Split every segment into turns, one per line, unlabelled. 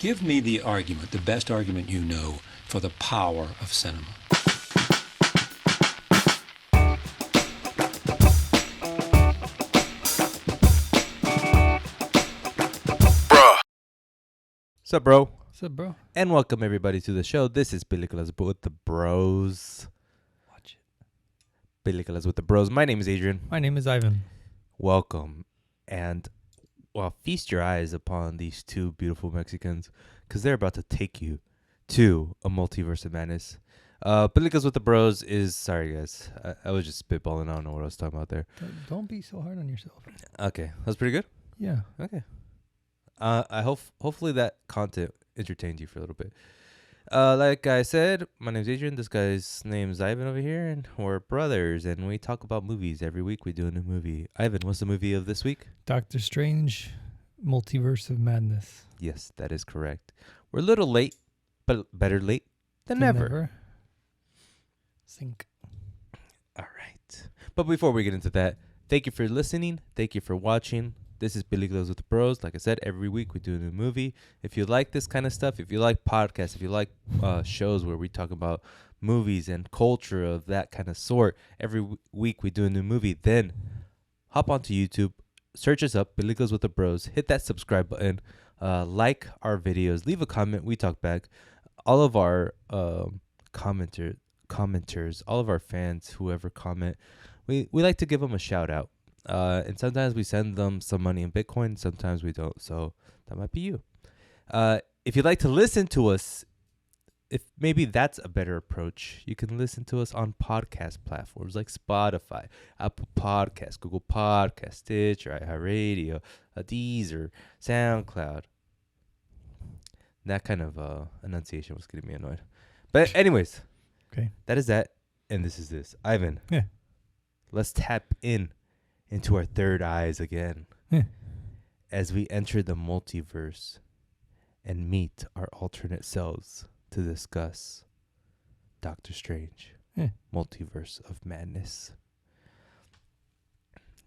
Give me the argument, the best argument you know, for the power of cinema.
What's up, bro?
What's up, bro?
And welcome everybody to the show. This is Peliculas with the Bros.
Watch it.
Peliculas with the Bros. My name is Adrian.
My name is Ivan.
Welcome. And, well, feast your eyes upon these two beautiful Mexicans because they're about to take you to a multiverse of madness. Peliculas with the Bros is, sorry guys, I was just spitballing. I don't know what I was talking about there.
Don't be so hard on yourself.
Okay, that's pretty good.
Yeah.
Okay. I hopefully that content entertained you for a little bit. Like I said, my name's Adrian. This guy's name's Ivan over here, and we're brothers, and we talk about movies every week. We do a new movie. Ivan, what's the movie of this week?
Doctor Strange, Multiverse of Madness.
Yes, that is correct. We're a little late, but better late than never.
Sync.
All right. But before we get into that, thank you for listening. Thank you for watching. This is Peliculas with the Bros. Like I said, every week we do a new movie. If you like this kind of stuff, if you like podcasts, if you like shows where we talk about movies and culture of that kind of sort, every week we do a new movie, then hop onto YouTube, search us up, Peliculas with the Bros, hit that subscribe button, like our videos, leave a comment, we talk back. All of our commenters, all of our fans, whoever comment, we like to give them a shout out. And sometimes we send them some money in Bitcoin. Sometimes we don't. So that might be you. If you'd like to listen to us, if maybe that's a better approach, you can listen to us on podcast platforms like Spotify, Apple Podcasts, Google Podcasts, Stitcher, iHeartRadio, Deezer, SoundCloud. That kind of enunciation was getting me annoyed. But anyways,
Okay.
that is that. And this is this. Ivan.
Yeah.
Let's tap into our third eyes again as we enter the multiverse and meet our alternate selves to discuss Doctor Strange, Multiverse of Madness.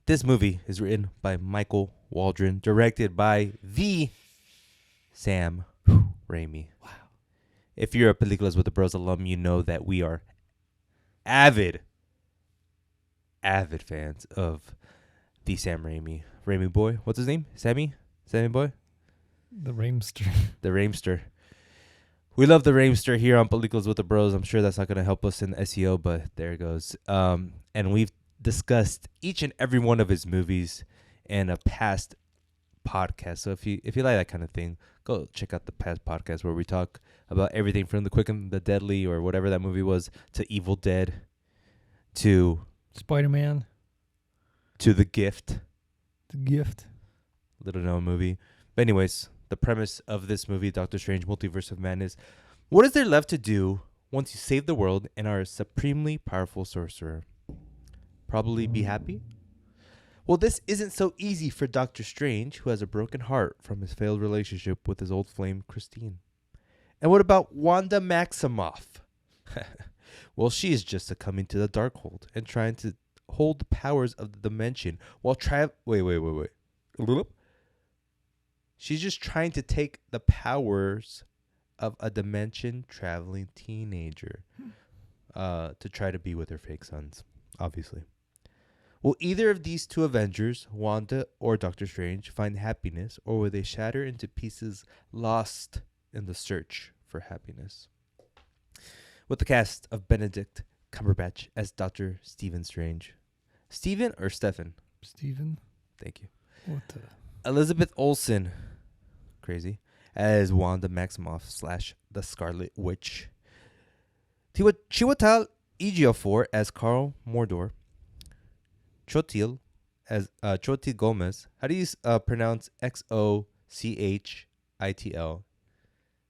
This movie is written by Michael Waldron, directed by the Sam Raimi.
Wow.
If you're a Peliculas with the Bros alum, you know that we are avid fans of the Sam Raimi. Raimi boy. What's his name? Sammy boy?
The Raimster.
The Raimster. We love the Raimster here on Peliculas with the Bros. I'm sure that's not going to help us in SEO, but there it goes. And we've discussed each and every one of his movies in a past podcast. So if you like that kind of thing, go check out the past podcast where we talk about everything from The Quick and the Deadly or whatever that movie was to Evil Dead to
Spiderman.
to The Gift.
The Gift.
Little known movie. But anyways, the premise of this movie, Doctor Strange, Multiverse of Madness. What is there left to do once you save the world and are a supremely powerful sorcerer? Probably be happy? Well, this isn't so easy for Doctor Strange, who has a broken heart from his failed relationship with his old flame, Christine. And what about Wanda Maximoff? Well, she is just succumbing to the Darkhold and trying to hold the powers of the dimension while wait. She's just trying to take the powers of a dimension traveling teenager to try to be with her fake sons, obviously. Will either of these two Avengers, Wanda or Doctor Strange, find happiness, or will they shatter into pieces lost in the search for happiness? With the cast of Benedict Cumberbatch as Dr. Stephen Strange. Stephen or Stephen?
Stephen.
Thank you.
What the?
Elizabeth Olsen, crazy, as Wanda Maximoff / the Scarlet Witch. Chiwetel Ejiofor as Carl Mordor. Chotil as Chotil Gomez. How do you pronounce Xochitl?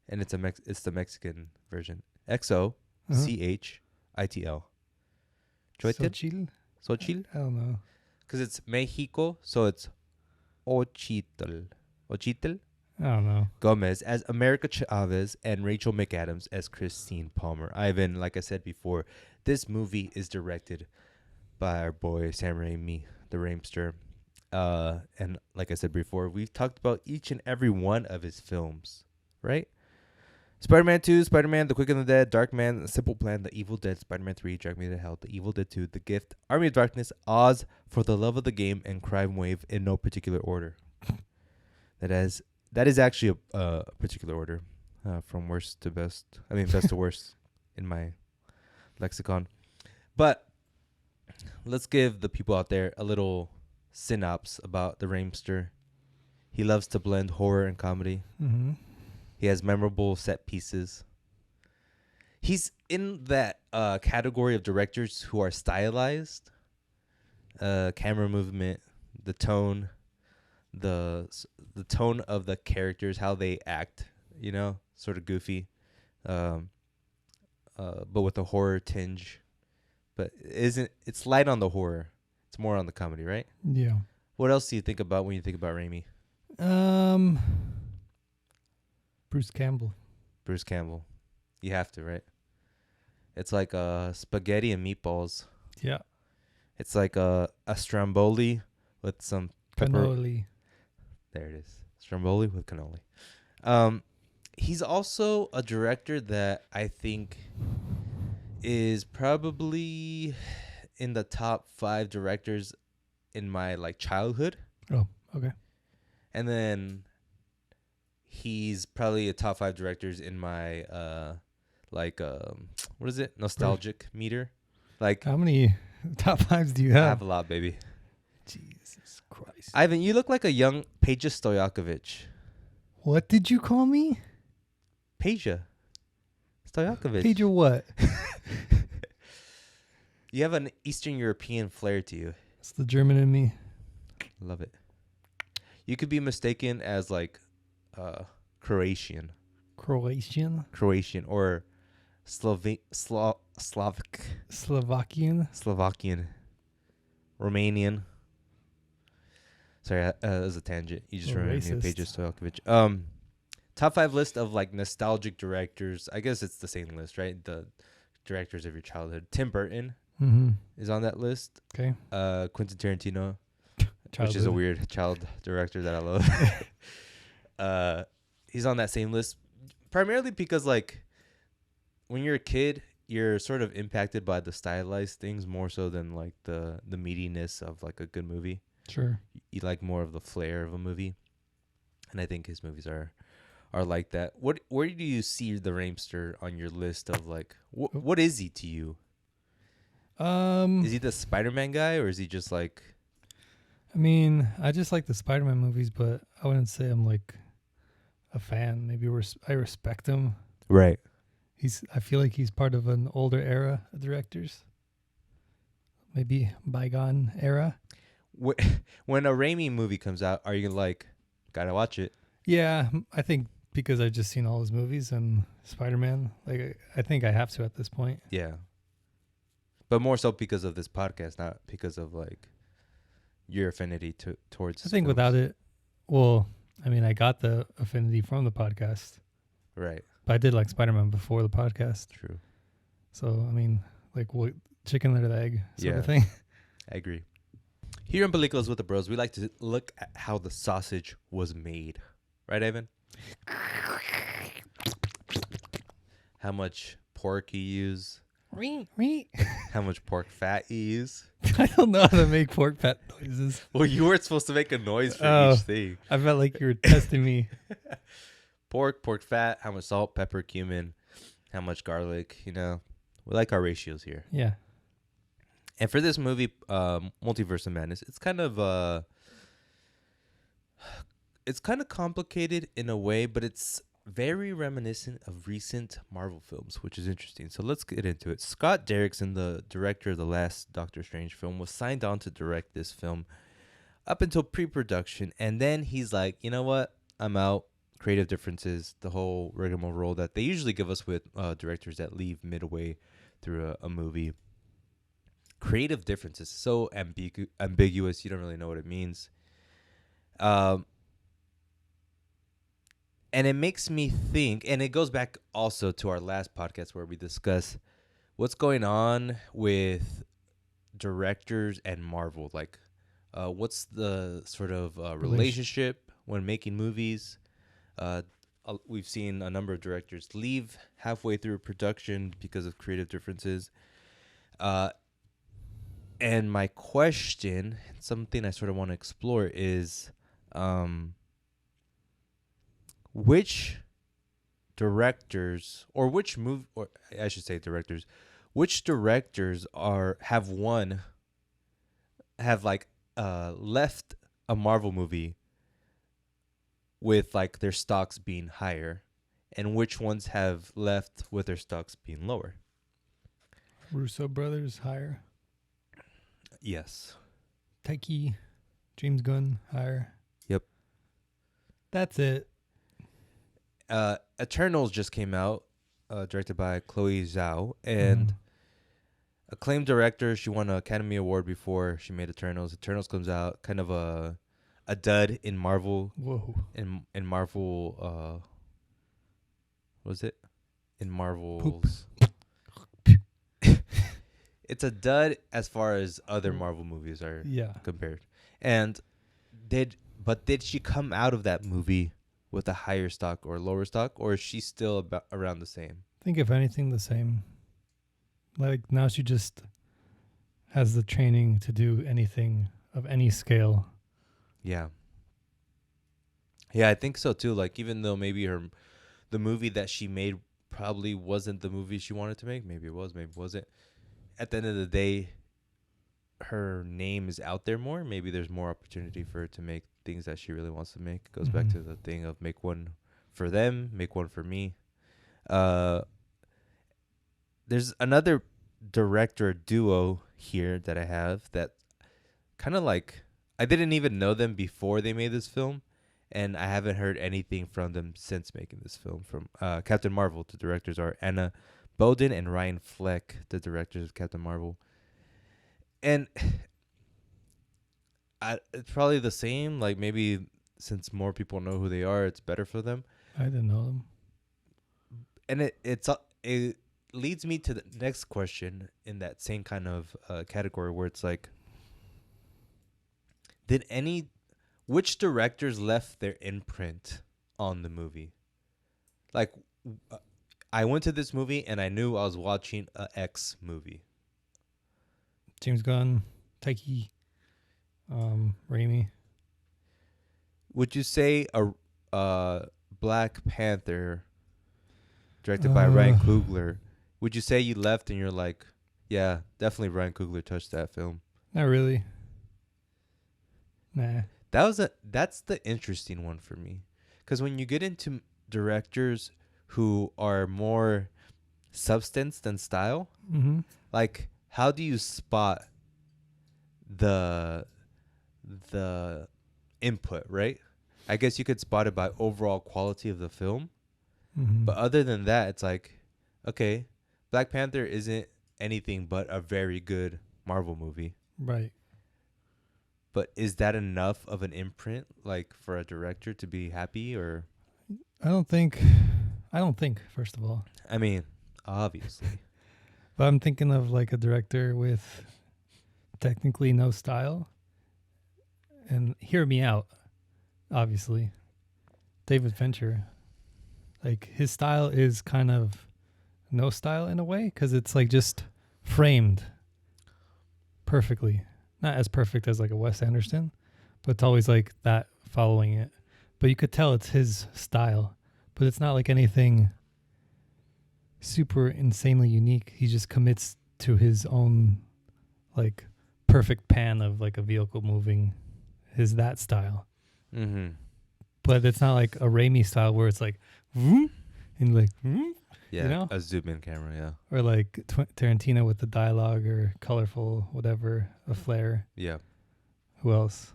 And it's the Mexican version. Xochitl.
Xochitl?
Xochitl?
I don't know.
Because it's Mexico, so it's Ochitl.
I don't know.
Gomez as America Chavez and Rachel McAdams as Christine Palmer. Ivan, like I said before, this movie is directed by our boy Sam Raimi, the Raimster. And like I said before, we've talked about each and every one of his films, right? Spider-Man 2, Spider-Man, The Quick and the Dead, Darkman, The Simple Plan, The Evil Dead, Spider-Man 3, Drag Me to Hell, The Evil Dead 2, The Gift, Army of Darkness, Oz, For the Love of the Game, and Crime Wave in no particular order. That is actually a particular order, from worst to best. I mean, best to worst in my lexicon. But let's give the people out there a little synopsis about the Raimster. He loves to blend horror and comedy.
Mm-hmm.
He has memorable set pieces. He's in that category of directors who are stylized. Camera movement, the tone, the tone of the characters, how they act, sort of goofy, but with a horror tinge. But it's light on the horror. It's more on the comedy, right?
Yeah.
What else do you think about when you think about Raimi?
Bruce Campbell.
Bruce Campbell. You have to, right? It's like spaghetti and meatballs.
Yeah.
It's like a stromboli with some pepper.
Cannoli.
There it is. Stromboli with cannoli. He's also a director that I think is probably in the top 5 directors in my is
Oh, okay.
And then he's probably a top 5 directors in my what is it? Nostalgic meter. Like,
how many top 5s do you
I
have?
have a lot, baby.
Jesus Christ.
Ivan, you look like a young Peja Stojakovic.
What did you call me?
Peja Stojakovic.
Page or what?
You have an Eastern European flair to you.
It's the German in me.
Love it. You could be mistaken as like Croatian or Slavic,
Slovakian.
Romanian. Sorry, that was a tangent. You just reminded me of
Racist.
Peja Stojakovic. Top 5 list of like nostalgic directors. I guess it's the same list, right? The directors of your childhood. Tim Burton is on that list.
Okay.
Quentin Tarantino,
Childhood.
which is a weird child director that I love. He's on that same list, primarily because like when you're a kid, you're sort of impacted by the stylized things more so than like the meatiness of like a good movie.
Sure.
You like more of the flair of a movie, and I think his movies are like that. Where do you see the Raimster on your list of like what is he to you? Is he the Spider-Man guy, or is he just like?
I mean, I just like the Spider-Man movies, but I wouldn't say I'm like a fan. Maybe I respect him.
Right.
I feel like he's part of an older era of directors. Maybe bygone era.
When a Raimi movie comes out, are you like, gotta watch it?
Yeah, I think because I've just seen all his movies and Spider-Man. Like, I think I have to at this point.
Yeah. But more so because of this podcast, not because of like your affinity towards.
I think
films.
without it, well, I mean, I got the affinity from the podcast.
Right.
But I did like Spider-Man before the podcast.
True.
So, I mean, like what chicken laid the egg sort
Yeah.
of thing.
I agree. Here in Peliculas with the Bros, we like to look at how the sausage was made. Right, Evan? How much pork you use. How much pork fat you use.
I don't know how to make pork fat noises.
Well, you weren't supposed to make a noise for each thing.
I felt like you were testing me.
Pork fat, how much salt, pepper, cumin, how much garlic, We like our ratios here.
Yeah.
And for this movie, Multiverse of Madness, it's kind of complicated in a way, but it's very reminiscent of recent Marvel films, which is interesting. So let's get into it. Scott Derrickson, the director of the last Doctor Strange film, was signed on to direct this film up until pre-production, and then he's like, you know what? I'm out. Creative differences, the whole rigmarole that they usually give us with directors that leave midway through a movie. Creative differences, so ambiguous, you don't really know what it means. And it makes me think, and it goes back also to our last podcast where we discuss what's going on with directors and Marvel. Like, what's the sort of relationship when making movies? A we've seen a number of directors leave halfway through production because of creative differences. And my question, something I sort of want to explore, is which directors, or which or I should say directors, which directors have left a Marvel movie with like their stocks being higher, and which ones have left with their stocks being lower?
Russo brothers higher.
Yes.
Taiki, James Gunn higher.
Yep.
That's it.
Eternals just came out, directed by Chloe Zhao, and acclaimed director. She won an Academy Award before she made Eternals. Eternals comes out kind of a dud in Marvel.
Whoa.
In Marvel, what was it? In Marvel's. It's a dud as far as other Marvel movies are compared. And did she come out of that movie with a higher stock or lower stock, or is she still about around the same?
I think if anything, the same. Like now she just has the training to do anything of any scale.
Yeah. Yeah, I think so too. Like even though maybe the movie that she made probably wasn't the movie she wanted to make, maybe it was, maybe it wasn't. At the end of the day, her name is out there more. Maybe there's more opportunity for her to make things that she really wants to make. It goes back to the thing of make one for them, make one for me. There's another director duo here that I have that kind of like, I didn't even know them before they made this film, and I haven't heard anything from them since making this film. From Captain Marvel, the directors are Anna Boden and Ryan Fleck, the directors of Captain Marvel. And it's probably the same. Like maybe since more people know who they are, it's better for them.
I didn't know them.
And it leads me to the next question in that same kind of category where it's like, which directors left their imprint on the movie? Like, I went to this movie and I knew I was watching a X movie.
James Gunn, Taiki, Raimi.
Would you say a Black Panther directed by Ryan Coogler, would you say you left and you're like, yeah, definitely Ryan Coogler touched that film?
Not really. Nah.
That's the interesting one for me. Because when you get into directors who are more substance than style, like how do you spot the input, right? I guess you could spot it by overall quality of the film. But other than that, it's like, okay, Black Panther isn't anything but a very good Marvel movie.
Right.
But is that enough of an imprint, like, for a director to be happy, or?
I don't think, first of all.
I mean, obviously.
But I'm thinking of like a director with technically no style. And hear me out, obviously. David Fincher. Like his style is kind of no style in a way, because it's like just framed perfectly. Not as perfect as like a Wes Anderson, but it's always like that following it. But you could tell it's his style, but it's not like anything super insanely unique. He just commits to his own like perfect pan of like a vehicle moving, that style. But it's not like a Raimi style where it's like and like
yeah,
you know?
A zoom in camera, yeah.
Or like Tarantino with the dialogue, or colorful whatever, a flair.
Yeah.
Who else?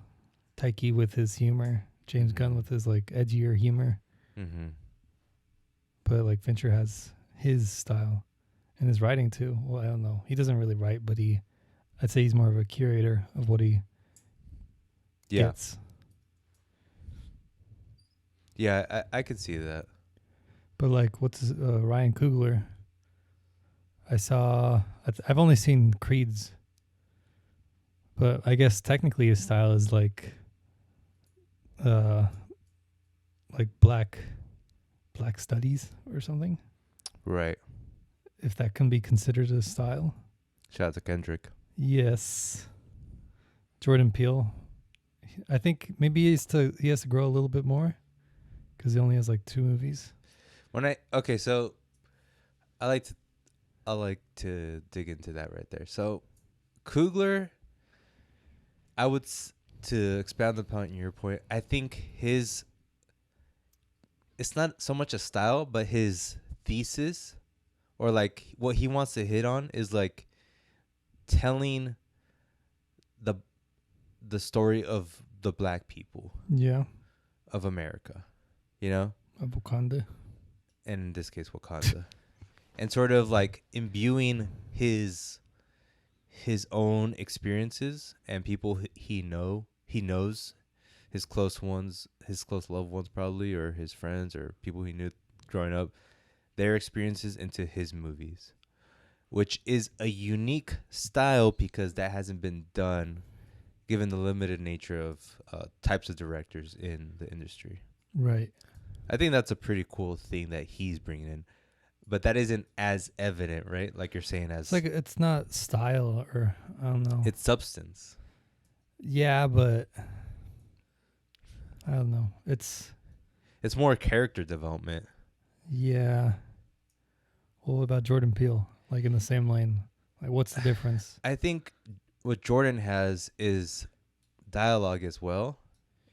Taiki with his humor, James Gunn with his like edgier humor. But like Fincher has his style and his writing too. Well, I don't know. He doesn't really write, but I'd say he's more of a curator of what he gets.
Yeah, I could see that.
But like, what's Ryan Coogler? I've only seen Creed's, but I guess technically his style is like black black studies or something.
Right.
If that can be considered a style.
Shout out to Kendrick.
Yes. Jordan Peele. I think maybe he has to grow a little bit more because he only has like 2 movies.
So I like to dig into that right there. So Coogler, to expound upon your point, I think it's not so much a style, but his thesis or like what he wants to hit on is like telling the story of the black people.
Yeah.
Of America, you know?
Of Wakanda.
And in this case, Wakanda. And sort of like imbuing his own experiences and people he knows, his close loved ones probably, or his friends or people he knew growing up, their experiences into his movies, which is a unique style because that hasn't been done given the limited nature of types of directors in the industry.
Right.
I think that's a pretty cool thing that he's bringing in. But that isn't as evident, right? Like you're saying,
It's like it's not style, or I don't know.
It's substance.
Yeah, but I don't know. It's
more character development.
Yeah. Well, what about Jordan Peele? Like in the same lane. Like what's the difference?
I think what Jordan has is dialogue as well.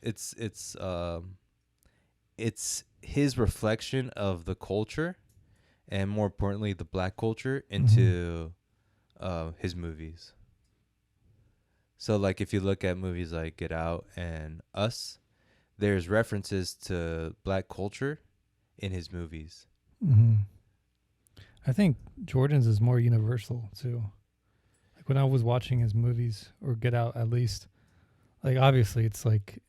It's his reflection of the culture, and more importantly, the black culture into his movies. So, like, if you look at movies like Get Out and Us, there's references to black culture in his movies.
Mm-hmm. I think Jordan's is more universal too. Like when I was watching his movies, or Get Out at least, like obviously it's like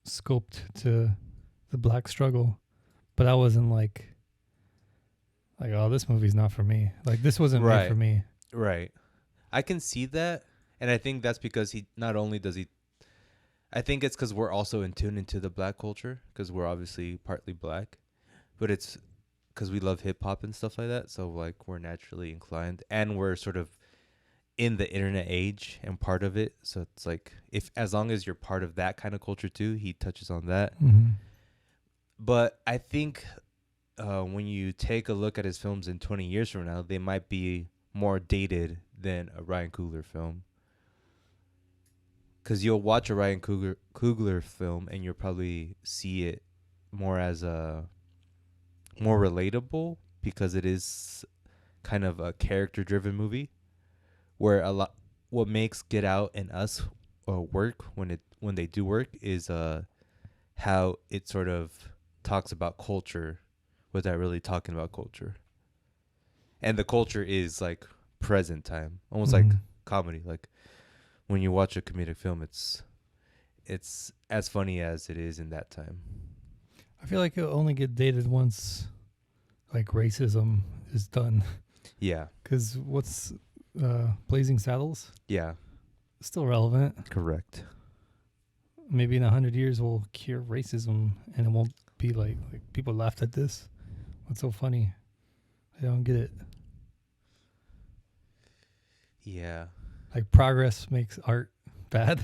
scoped to the black struggle, but I wasn't like oh, this movie's not for me. Like this wasn't made for me.
Right. I can see that, and I think that's because he not only does he. I think it's because we're also in tune into the black culture because we're obviously partly black, but it's because we love hip hop and stuff like that. So like we're naturally inclined, and we're sort of in the internet age and part of it. So it's like as long as you're part of that kind of culture too, he touches on that.
Mm-hmm.
But I think when you take a look at his films in 20 years from now, they might be more dated than a Ryan Coogler film. Because you'll watch a Ryan Coogler film and you'll probably see it more as more relatable because it is kind of a character-driven movie. Where what makes Get Out and Us work when they do work is how it sort of talks about culture without really talking about culture. And the culture is like present time, almost like comedy. Like when you watch a comedic film, it's as funny as it is in that time.
I feel like it'll only get dated once like racism is done.
Yeah.
Because what's Blazing Saddles?
Yeah.
Still relevant.
Correct.
Maybe in 100 years we'll cure racism and it won't be like people laughed at this. What's so funny? I don't get it.
Yeah.
Like progress makes art bad.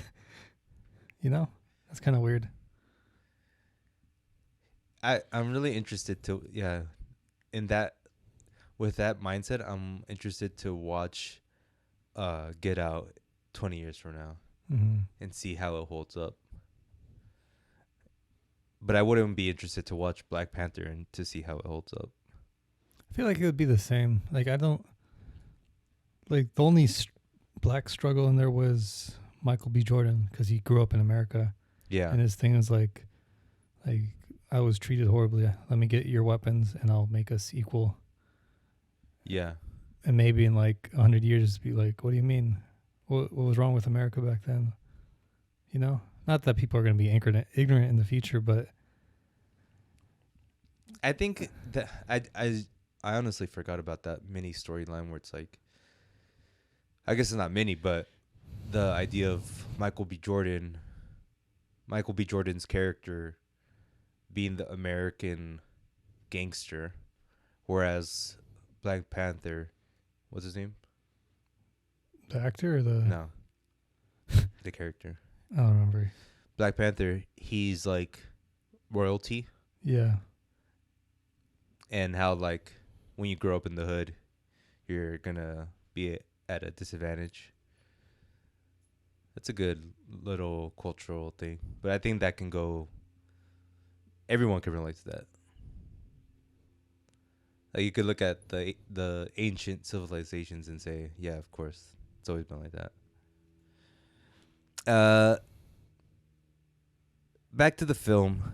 You know? That's kind of weird.
I'm really interested to in that. With that mindset, I'm interested to watch Get Out 20 years from now and see how it holds up. But I wouldn't be interested to watch Black Panther and to see how it holds up.
I feel like it would be the same. Like I don't like the only black struggle in there was Michael B. Jordan because he grew up in America.
Yeah.
And his thing is like I was treated horribly. Let me get your weapons and I'll make us equal.
Yeah.
And maybe in like 100 years be like, what do you mean? What was wrong with America back then? You know? Not that people are going to be ignorant in the future, but
I think that I honestly forgot about that mini storyline where it's like, I guess it's not mini, but the idea of Michael B. Jordan's character being the American gangster, whereas Black Panther, what's his name?
The actor or the?
No, the character.
I don't remember.
Black Panther, he's like royalty,
Yeah.
and how like when you grow up in the hood, you're gonna be at a disadvantage. That's a good little cultural thing, but I think that can go. Everyone can relate to that. Like you could look at the ancient civilizations and say, yeah, of course, it's always been like that. Back to the film,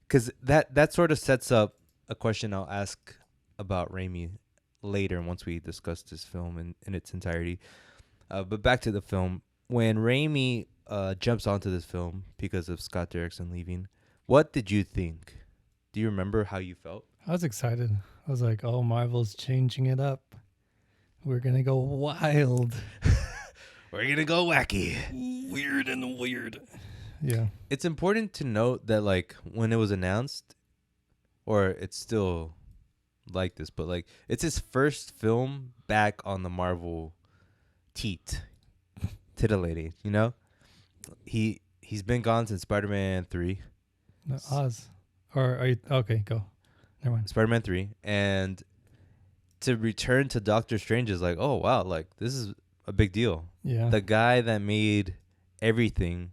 because that sort of sets up a question I'll ask about Raimi later once we discuss this film in its entirety. But back to the film. When Raimi jumps onto this film because of Scott Derrickson leaving, what did you think? Do you remember how you felt?
I was excited. I was like, oh, Marvel's changing it up. We're going to go wild.
We're going to go wacky.
Weird and weird. Yeah.
It's important to note that, like, when it was announced, or it's still like this, but, like, it's his first film back on the Marvel titillating, you know? He's been gone since Spider-Man 3.
No, Oz. Or are you... Okay, go. Never mind.
Spider-Man 3. And to return to Doctor Strange is like, oh, wow, like, this is a big deal.
Yeah.
The guy that made everything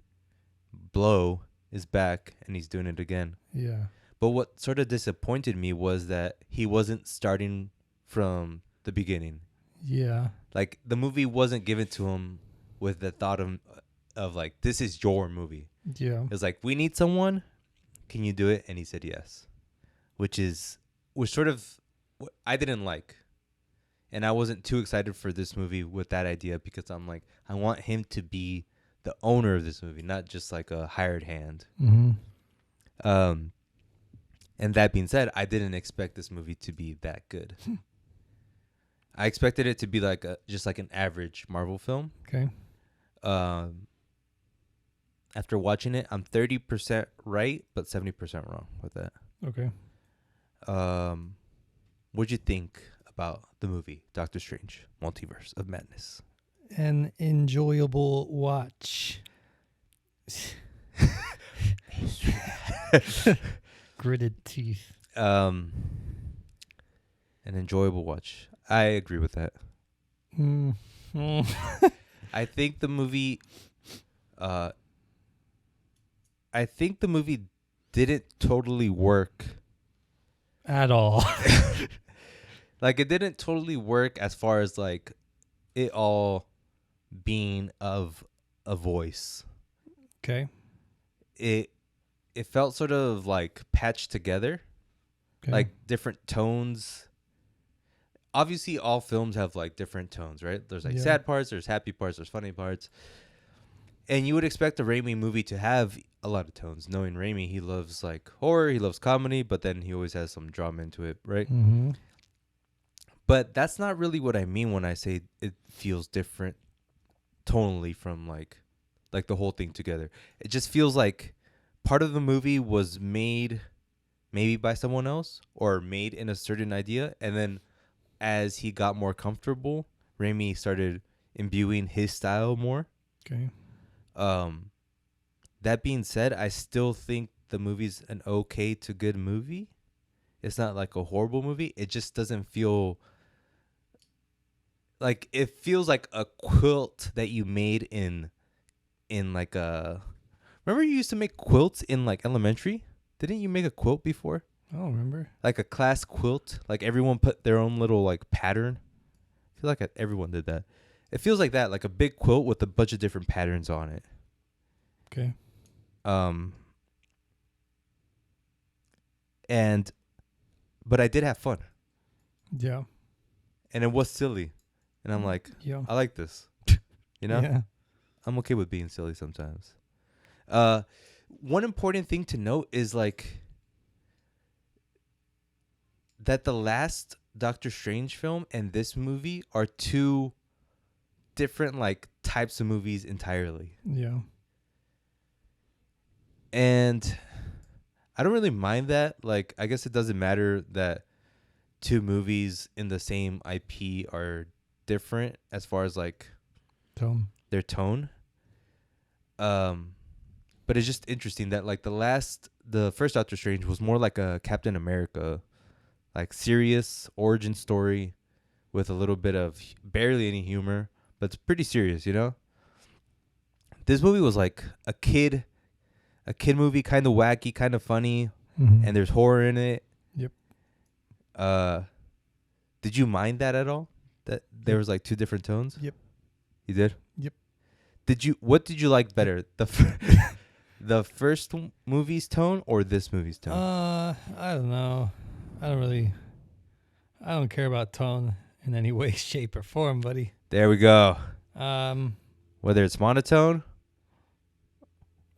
blow is back, and he's doing it again.
Yeah.
But what sort of disappointed me was that he wasn't starting from the beginning.
Yeah.
Like, the movie wasn't given to him with the thought of like, this is your movie.
Yeah.
It's like, we need someone. Can you do it? And he said yes, which sort of what I didn't like. And I wasn't too excited for this movie with that idea, because I'm like, I want him to be the owner of this movie, not just like a hired hand.
Mm-hmm.
And that being said, I didn't expect this movie to be that good. I expected it to be like just like an average Marvel film.
Okay.
After watching it, I'm 30% right, but 70% wrong with that.
Okay.
What'd you think about the movie Doctor Strange, Multiverse of Madness?
An enjoyable watch. Gritted teeth.
An enjoyable watch. I agree with that. I think the movie didn't totally work
At all.
like, it didn't totally work as far as like it all being of a voice.
Okay.
It felt sort of like patched together.
Okay.
Like different tones. Obviously, all films have like different tones, right? There's like sad parts, there's happy parts, there's funny parts. And you would expect a Raimi movie to have a lot of tones. Knowing Raimi, he loves like horror, he loves comedy, but then he always has some drama into it, right?
Mm-hmm.
But that's not really what I mean when I say it feels different tonally from like the whole thing together. It just feels like part of the movie was made maybe by someone else or made in a certain idea, and then as he got more comfortable, Raimi started imbuing his style more.
Okay.
That being said, I still think the movie's an okay to good movie. It's not like a horrible movie. It just doesn't feel like, it feels like a quilt that you made in like a... Remember you used to make quilts in like elementary? Didn't you make a quilt before?
I don't remember.
Like a class quilt? Like everyone put their own little like pattern? I feel like everyone did that. It feels like that, like a big quilt with a bunch of different patterns on it.
Okay.
But I did have fun.
Yeah.
And it was silly. And I'm like,
Yeah.
I like this. You know?
Yeah.
I'm okay with being silly sometimes. One important thing to note is like that the last Doctor Strange film and this movie are two different like types of movies entirely.
Yeah.
And I don't really mind that. Like, I guess it doesn't matter that two movies in the same IP are different as far as like
Tone.
their tone. But it's just interesting that like the first Doctor Strange was more like a Captain America, like serious origin story with a little bit of barely any humor, but it's pretty serious, you know? This movie was like a kid movie, kind of wacky, kind of funny, and there's horror in it.
Yep.
Did you mind that at all? That there was like two different tones?
Yep.
You did?
Yep.
What did you like better? The first movie's tone or this movie's tone?
I don't know. I don't care about tone in any way, shape, or form, buddy.
There we go.
Whether
it's monotone?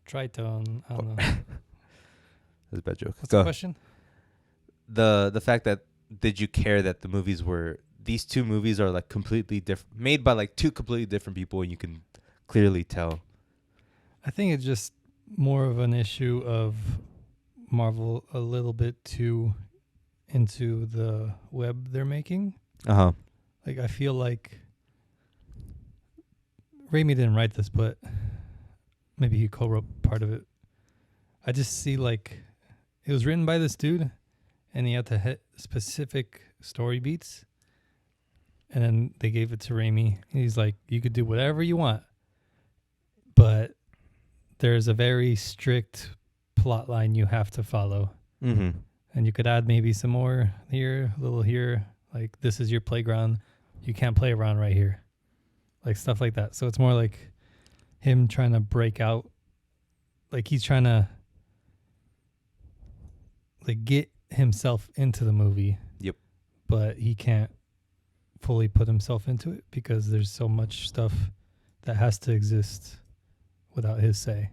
Tritone, I don't know.
That's a bad joke.
What's the question?
The fact that did you care that these two movies are like completely different, made by like two completely different people, and you can clearly tell.
I think it's just more of an issue of Marvel a little bit too into the web they're making.
Uh-huh.
Like, I feel like Raimi didn't write this, but maybe he co-wrote part of it. I just see like it was written by this dude, and he had to hit specific story beats, and then they gave it to Raimi. And he's like, you could do whatever you want, but there's a very strict plot line you have to follow.
Mm-hmm.
And you could add maybe some more here, a little here, like this is your playground. You can't play around right here. Like stuff like that. So it's more like him trying to break out. Like he's trying to like get himself into the movie.
Yep.
But he can't fully put himself into it because there's so much stuff that has to exist without his say.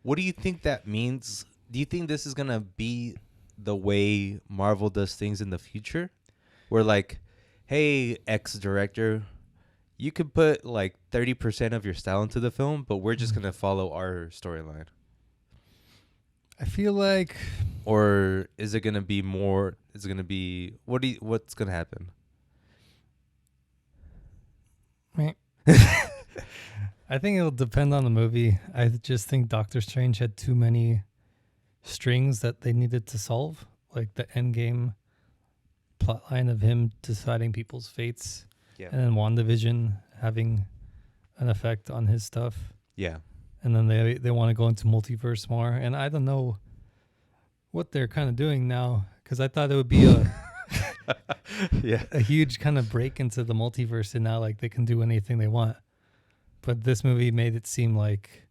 What do you think that means? Do you think this is going to be the way Marvel does things in the future? Where like, hey, ex-director, you could put like 30% of your style into the film, but we're just going to follow our storyline.
I feel like...
Or is it going to be more... Is it going to be... What's going to happen?
I think it'll depend on the movie. I just think Doctor Strange had too many strings that they needed to solve. Like the endgame plotline of him deciding people's fates.
Yeah.
And then WandaVision having an effect on his stuff.
Yeah.
And then they want to go into multiverse more. And I don't know what they're kind of doing now, because I thought it would be a huge kind of break into the multiverse, and now like they can do anything they want. But this movie made it seem like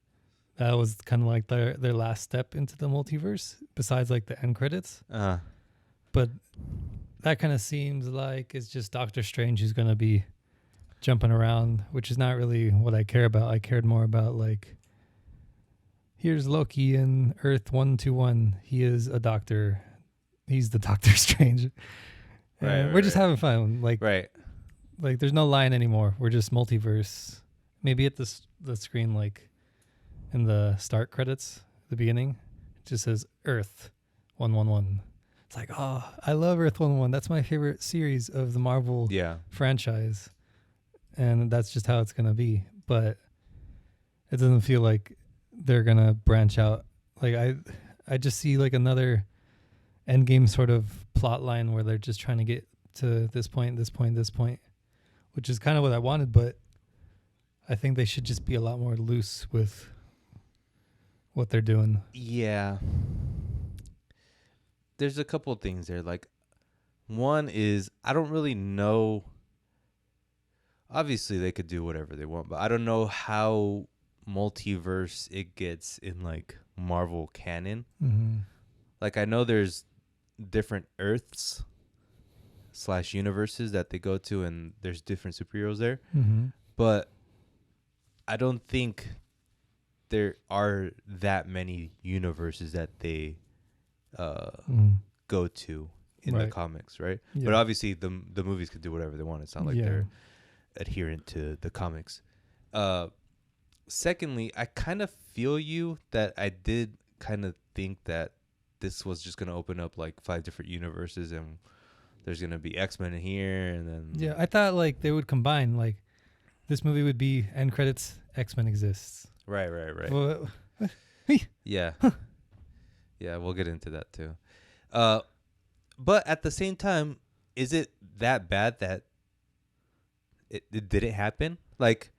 that was kind of like their last step into the multiverse, besides like the end credits. But that kind of seems like it's just Doctor Strange who's going to be jumping around, which is not really what I care about. I cared more about like, here's Loki in Earth 121. He is a doctor. He's the Doctor Strange. And we're just having fun. Like, like there's no line anymore. We're just multiverse. Maybe at the screen, like in the start credits, the beginning, it just says Earth 111. It's like, oh, I love Earth 111. That's my favorite series of the Marvel franchise. And that's just how it's going to be. But it doesn't feel like they're going to branch out. Like I just see like another endgame sort of plot line where they're just trying to get to this point, which is kind of what I wanted, but I think they should just be a lot more loose with what they're doing.
Yeah. There's a couple of things there. Like, one is I don't really know. Obviously, they could do whatever they want, but I don't know how multiverse it gets in like Marvel canon.
Mm-hmm.
Like, I know there's different Earths / universes that they go to, and there's different superheroes there.
Mm-hmm.
But I don't think there are that many universes that they go to in the comics, right? Yeah. But obviously the movies could do whatever they want. It's not like they're adherent to the comics. Secondly, I kind of feel you that I did kind of think that this was just gonna open up like 5 different universes, and there's gonna be X-Men in here, and then
Yeah, I thought like they would combine, like this movie would be end credits, X-Men exists.
right.
Well,
Yeah, yeah, we'll get into that too. But at the same time, is it that bad that it didn't happen? Like,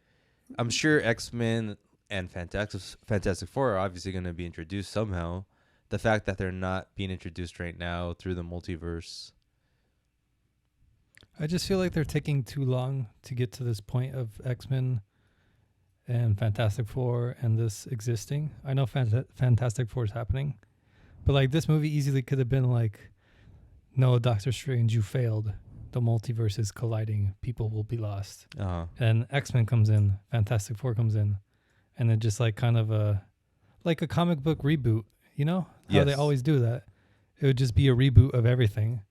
I'm sure X-Men and Fantastic Four are obviously going to be introduced somehow. The fact that they're not being introduced right now through the multiverse.
I just feel like they're taking too long to get to this point of X-Men and Fantastic Four and this existing. I know Fantastic Four is happening, but like this movie easily could have been like, no, Doctor Strange, you failed. The multiverse is colliding. People will be lost.
Uh-huh.
And X-Men comes in, Fantastic Four comes in, and then just like kind of a comic book reboot, you know? How they
Yes.
always do that. It would just be a reboot of everything.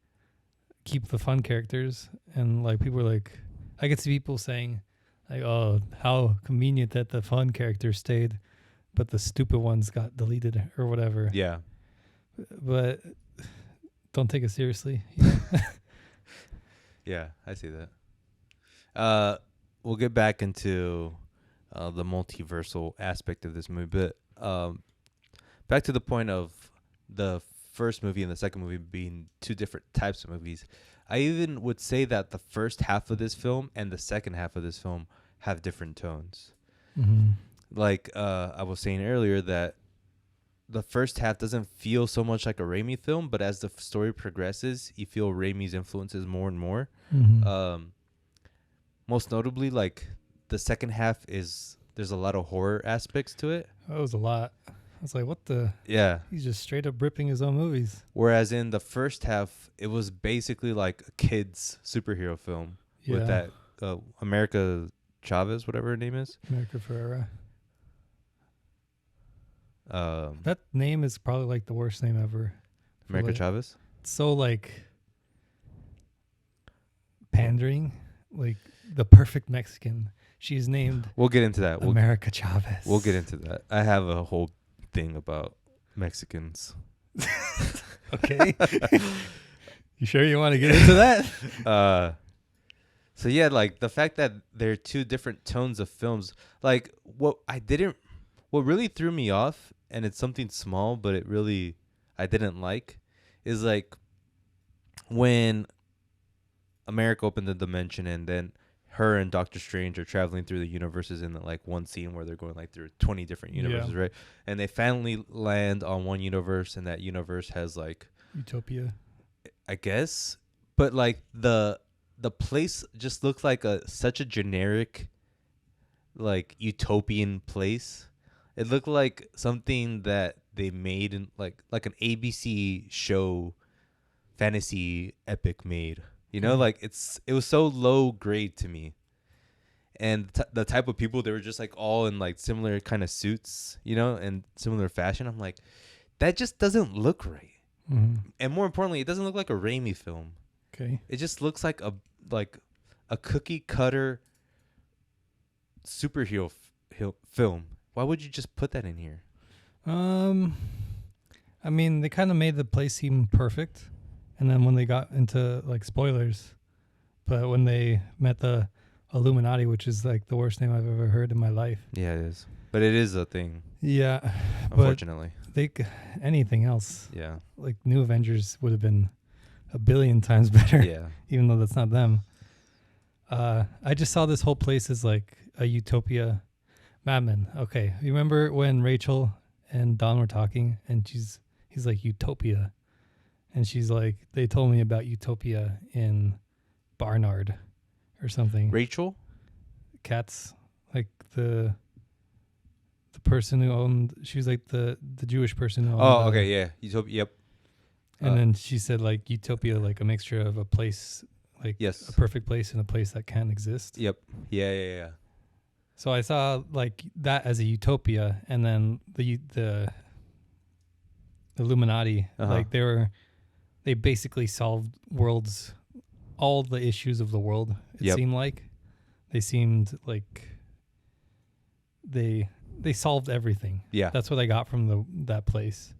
Keep the fun characters, and like people are like, I could see people saying like, oh, how convenient that the fun characters stayed, but the stupid ones got deleted or whatever.
Yeah.
But don't take it seriously.
Yeah, I see that. We'll get back into the multiversal aspect of this movie, but back to the point of the first movie and the second movie being 2 different types of movies. I even would say that the first half of this film and the second half of this film have different tones.
Mm-hmm.
Like I was saying earlier, that the first half doesn't feel so much like a Raimi film, but as the story progresses, you feel Raimi's influences more and more.
Mm-hmm.
Most notably, like the second half there's a lot of horror aspects to it.
That was a lot. I was like, what the?
Yeah.
He's just straight up ripping his own movies.
Whereas in the first half, it was basically like a kid's superhero film with that America Chavez, whatever her name is.
America Ferrera. That name is probably like the worst name ever.
America
like,
Chavez?
It's so like pandering, like the perfect Mexican. She's named
We'll get into that.
America Chavez.
We'll get into that. I have a whole thing about Mexicans.
Okay. You sure you want to get into that?
So yeah, like the fact that there are 2 different tones of films, like what really threw me off, and it's something small, but I didn't like, is like when America opened the dimension, and then her and Doctor Strange are traveling through the universes in like one scene where they're going like through 20 different universes, right? And they finally land on one universe, and that universe has like
Utopia,
I guess, but like the place just looks like such a generic, like utopian place. It looked like something that they made in like an ABC show, fantasy epic made. You know, like it was so low grade to me. And the type of people, they were just like all in like similar kind of suits, you know, and similar fashion. I'm like, that just doesn't look right.
Mm-hmm.
And more importantly, it doesn't look like a Raimi film.
Okay.
It just looks like a cookie cutter superhero film. Why would you just put that in here?
I mean, they kind of made the place seem perfect, and then when they got into like spoilers, but when they met the Illuminati, which is like the worst name I've ever heard in my life.
Yeah, it is. But it is a thing.
Yeah,
Unfortunately.
But anything else.
Yeah.
Like New Avengers would have been a billion times better.
Yeah.
Even though that's not them. I just saw this whole place as like a utopia. Mad Men. Okay, you remember when Rachel and Don were talking, and he's like Utopia, and she's like, they told me about Utopia in Barnard or something.
Rachel?
Katz, like the person who owned. She was like the Jewish person who owned.
Oh, okay, yeah. Utopia. Yep.
And then she said like Utopia, like a mixture of a place, like
yes,
a perfect place and a place that can't exist.
Yep. Yeah.
So I saw like that as a utopia, and then the Illuminati, like they basically solved all the issues of the world. It seemed like they seemed like they solved everything.
Yeah,
that's what I got from that place.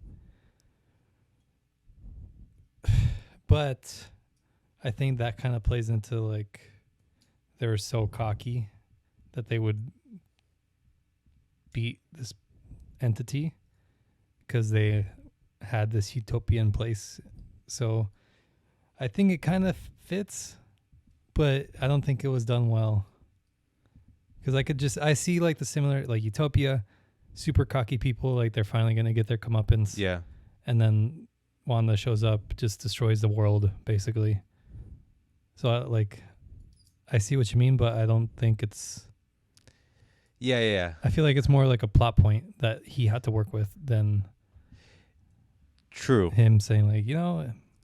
But I think that kind of plays into like they were so cocky that they would beat this entity because they had this utopian place. So I think it kind of fits, but I don't think it was done well. Because I see like the similar, like Utopia, super cocky people, like they're finally going to get their comeuppance.
Yeah.
And then Wanda shows up, just destroys the world, basically. So I see what you mean, but I don't think it's...
Yeah.
I feel like it's more like a plot point that he had to work with than...
True.
Him saying like,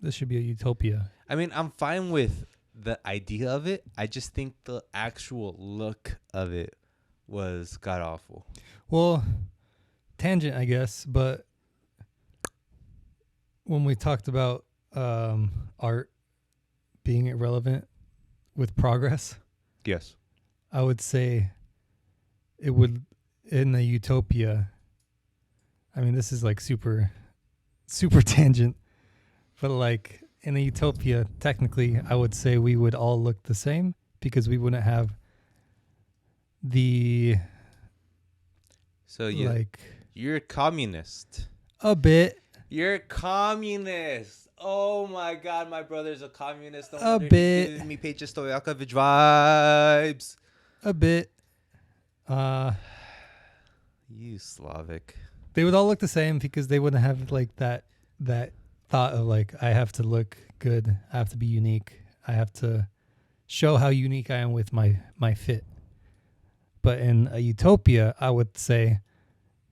this should be a utopia.
I mean, I'm fine with the idea of it. I just think the actual look of it was god awful.
Well, tangent, I guess, but when we talked about art being irrelevant with progress,
Yes.
I would say it would, in a utopia, I mean, this is like super tangent, but like in a utopia, technically, I would say we would all look the same because we wouldn't have the...
So you're a communist.
A bit.
You're a communist. Oh my God, my brother's a communist.
A bit.
Giving me Peja Stojakovic vibes.
A bit.
You Slavic.
They would all look the same because they wouldn't have like that thought of like, I have to look good. I have to be unique. I have to show how unique I am with my fit. But in a utopia, I would say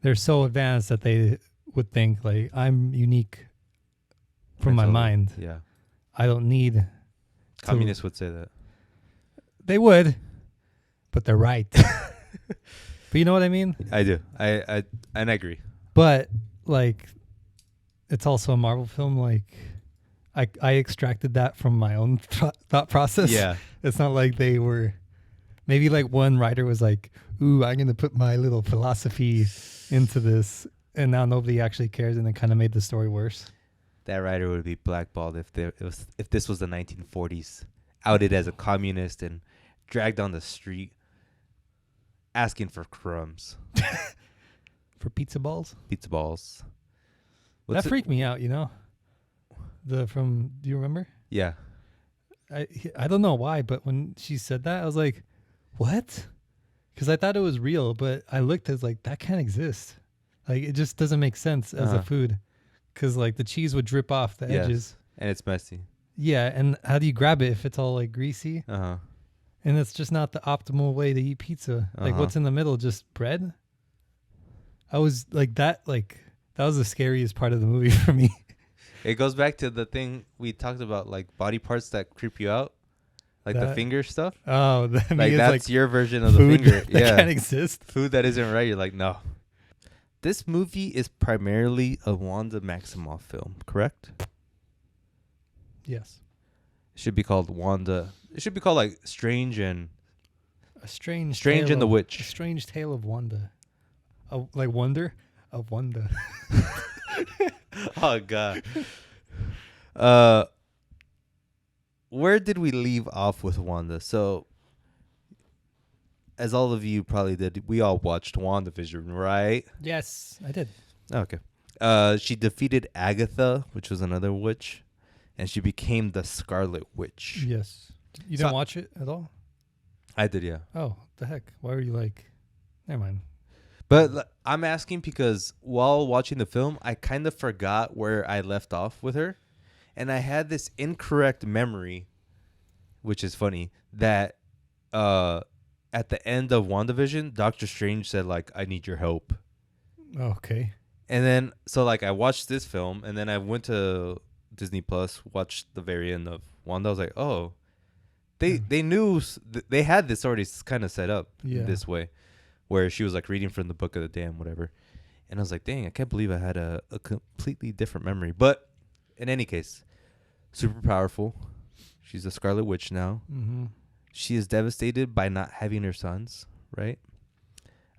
they're so advanced that they would think like, I'm unique from my mind.
Yeah.
I don't need...
Communists would say that.
They would, but they're right. But you know what I mean?
I do. I agree.
But like, it's also a Marvel film. Like, I extracted that from my own thought process.
Yeah.
It's not like they were. Maybe like one writer was like, "Ooh, I'm gonna put my little philosophy into this," and now nobody actually cares, and it kind of made the story worse.
That writer would be blackballed if this was the 1940s, outed as a communist and dragged on the street, asking for crumbs.
For pizza balls?
Pizza balls.
That freaked me out, do you remember?
Yeah.
I don't know why, but when she said that, I was like, what? Because I thought it was real, but I looked as like, that can't exist. Like, it just doesn't make sense as a food. Because like the cheese would drip off the edges.
And it's messy.
Yeah, and how do you grab it if it's all like greasy?
Uh-huh.
And it's just not the optimal way to eat pizza. Like, what's in the middle? Just bread? I was like that was the scariest part of the movie for me.
It goes back to the thing we talked about, like body parts that creep you out, like the finger stuff.
Oh,
that's your version of the finger.
That can't exist.
Food that isn't right. You're like, no. This movie is primarily a Wanda Maximoff film, correct?
Yes.
It should be called Wanda. It should be called like Strange and
the
Witch.
A Strange Tale of Wanda. Like Wonder of Wanda.
Oh God. Where did we leave off with Wanda? So, as all of you probably did, we all watched WandaVision, right?
Yes, I did.
Okay. She defeated Agatha, which was another witch, and she became the Scarlet Witch.
Yes. You didn't watch it at all?
I did, yeah.
Oh, the heck. Why were you like... Never mind.
But I'm asking because while watching the film, I kind of forgot where I left off with her. And I had this incorrect memory, which is funny, that at the end of WandaVision, Doctor Strange said, like, I need your help.
Okay.
And then, so, like, I watched this film, and then I went to Disney Plus, watched the very end of Wanda. I was like, oh, they knew, they had this already kind of set up this way, where she was, like, reading from the Book of the Damned, whatever. And I was like, dang, I can't believe I had a completely different memory. But in any case, super powerful. She's a Scarlet Witch now.
Mm-hmm.
She is devastated by not having her sons, right?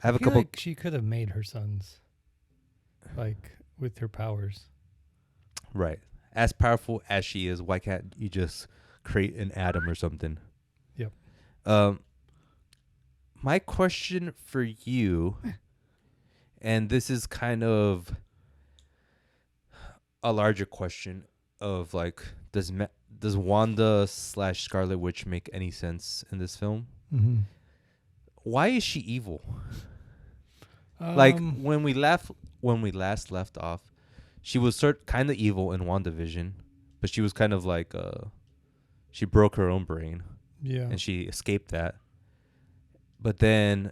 I feel like she could have made her sons, like, with her powers.
Right. as powerful as she is, why can't you just create an atom or something?
Yep.
My question for you, and this is kind of a larger question of like, does Wanda / Scarlet Witch make any sense in this film?
Mm-hmm.
Why is she evil? Like when we last left off, she was kind of evil in WandaVision, but she was kind of like she broke her own brain.
Yeah.
And she escaped that. But then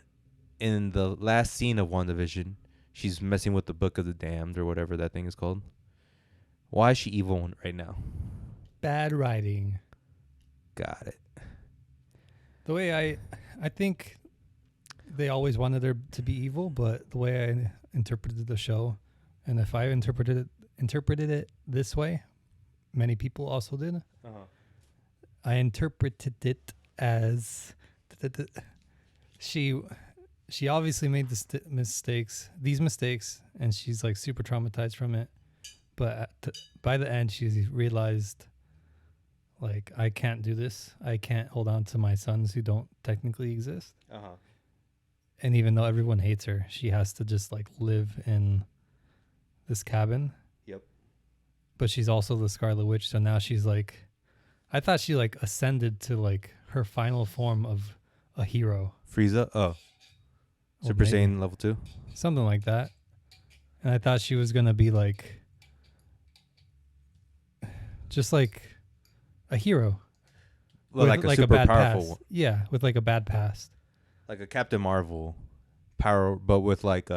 in the last scene of WandaVision, she's messing with the Book of the Damned or whatever that thing is called. Why is she evil right now?
Bad writing.
Got it.
The way I think they always wanted her to be evil, but the way I interpreted the show, and if I interpreted it this way, many people also did. I interpreted it as she obviously made these mistakes, and she's like super traumatized from it. But by the end, she realized, like, I can't do this. I can't hold on to my sons who don't technically exist. And even though everyone hates her, she has to just like live in this cabin.
Yep.
But she's also the Scarlet Witch, so now she's like, I thought she like ascended to like her final form of a hero.
Frieza? Oh. Super Saiyan level 2?
Something like that. And I thought she was going to be like, just like a hero.
Well, like a super powerful one.
Yeah, with like a bad past.
Like a Captain Marvel power, but with like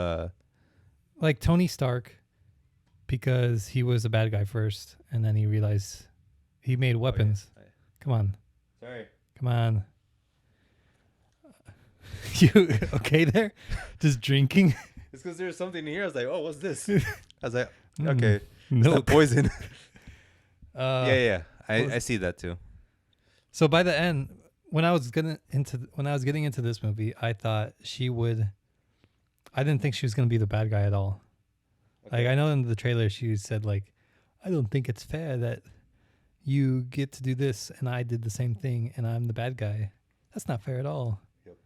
like Tony Stark, because he was a bad guy first, and then he realized he made weapons.
Oh, yeah.
Come on.
Sorry.
Come on. You okay there? Just drinking?
It's because there was something here. I was like, oh, what's this? I was like, okay.
Milk.
It's poison. Yeah. I see that too.
So by the end, when I was getting into this movie, I thought I didn't think she was going to be the bad guy at all. Okay. Like, I know in the trailer she said like, I don't think it's fair that you get to do this and I did the same thing and I'm the bad guy. That's not fair at all. Yep.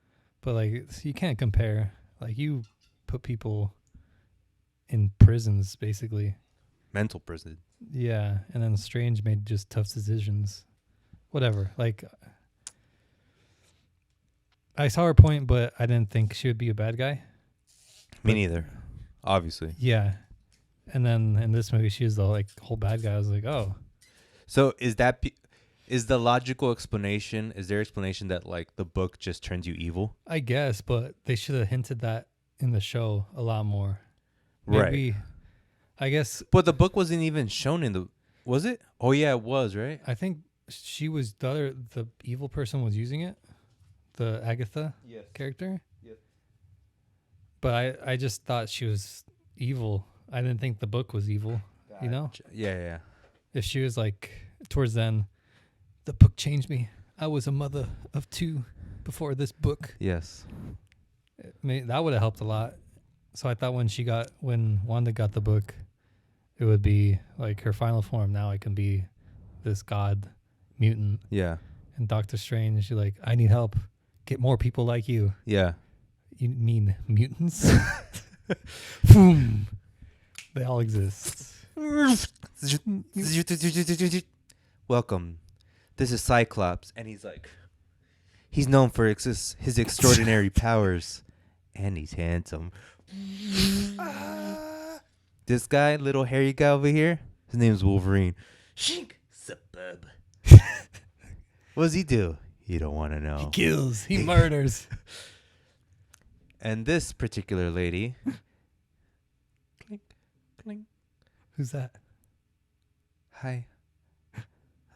But like, you can't compare. Like, you put people in prisons basically.
Mental prison.
Yeah, and then Strange made just tough decisions. Whatever. Like, I saw her point, but I didn't think she would be a bad guy.
Me neither. Obviously.
Yeah. And then in this movie, she was the like whole bad guy. I was like, oh.
So is the logical explanation? Is there explanation that like the book just turns you evil?
I guess, but they should have hinted that in the show a lot more. Maybe, right. I guess.
But the book wasn't even shown in the. Was it? Oh yeah, it was, right?
I think she was the evil person was using it. The Agatha character. Yes. But I just thought she was evil. I didn't think the book was evil. You know?
Yeah.
If she was like, towards then, the book changed me. I was a mother of 2 before this book.
Yes.
That would have helped a lot. So I thought when Wanda got the book, it would be like her final form. Now I can be this god mutant.
Yeah.
And Doctor Strange, she's like, I need help. Get more people like you.
Yeah.
You mean mutants? Boom. They all exist.
Welcome. This is Cyclops. And he's known for his extraordinary powers. And he's handsome. This guy, little hairy guy over here, his name's Wolverine. Shink. Suburb. What does he do? You don't want to know.
He kills. He murders.
And this particular lady. Clink, clink.
Who's that?
Hi. I'm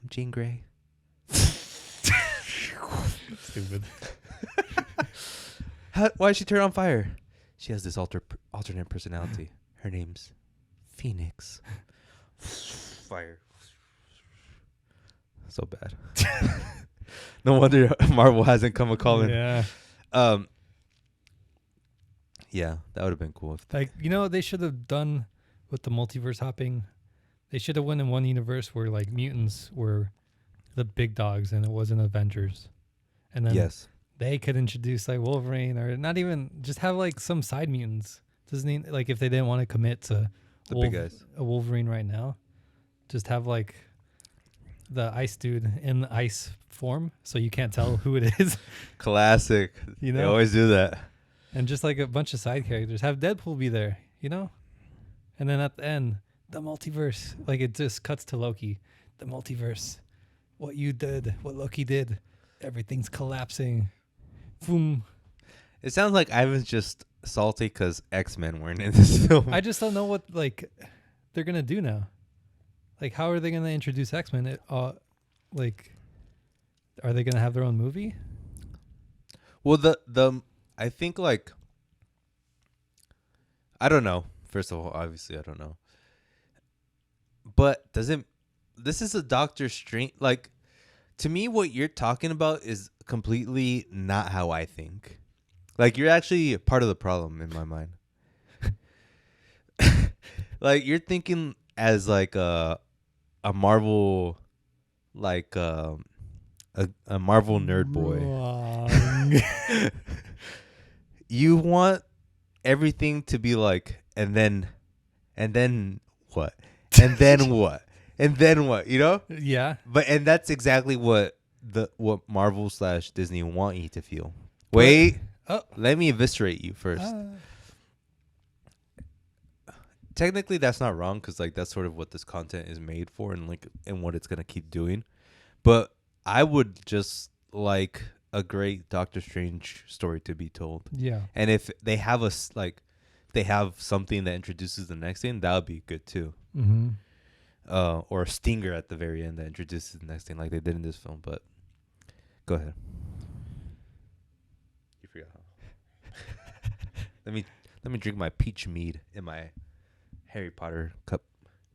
Jean Grey.
Stupid.
Why did she turn on fire? She has this alternate personality. Her name's Phoenix. Fire. So bad. No wonder Marvel hasn't come a calling.
Yeah.
Yeah, that would have been cool.
Like, they should have done with the multiverse hopping. They should have went in one universe where like mutants were the big dogs and it wasn't Avengers. And then
Yes.
they could introduce like Wolverine or not even just have like some side mutants. Doesn't need, like if they didn't want to commit to
The big guys.
a Wolverine right now, just have like the ice dude in ice form so you can't tell who it is.
Classic.
You know?
They always do that.
And just like a bunch of side characters. Have Deadpool be there, you know? And then at the end, the multiverse. Like it just cuts to Loki. The multiverse. What you did, what Loki did. Everything's collapsing. Boom.
It sounds like Ivan's just salty because X-Men weren't in this film.
I just don't know what like they're gonna do now. Like, how are they gonna introduce X-Men? Like, are they gonna have their own movie?
Well, the I think like I don't know. First of all, obviously I don't know. But this is a Doctor Strange, like, to me what you're talking about is completely not how I think. Like, you're actually part of the problem in my mind. Like, you're thinking as like a Marvel, like a Marvel nerd boy.
Wrong.
You want everything to be like, and then what? And then what? And then what? You know?
Yeah.
And that's exactly what Marvel / Disney want you to feel. Wait, let me eviscerate you first. Technically, that's not wrong because like that's sort of what this content is made for, and what it's gonna keep doing. But I would just like a great Doctor Strange story to be told.
Yeah.
And if they have they have something that introduces the next thing, that would be good too.
Mm-hmm.
Or a stinger at the very end that introduces the next thing, like they did in this film. But go ahead. You forgot. Let me drink my peach mead in my Harry Potter cup.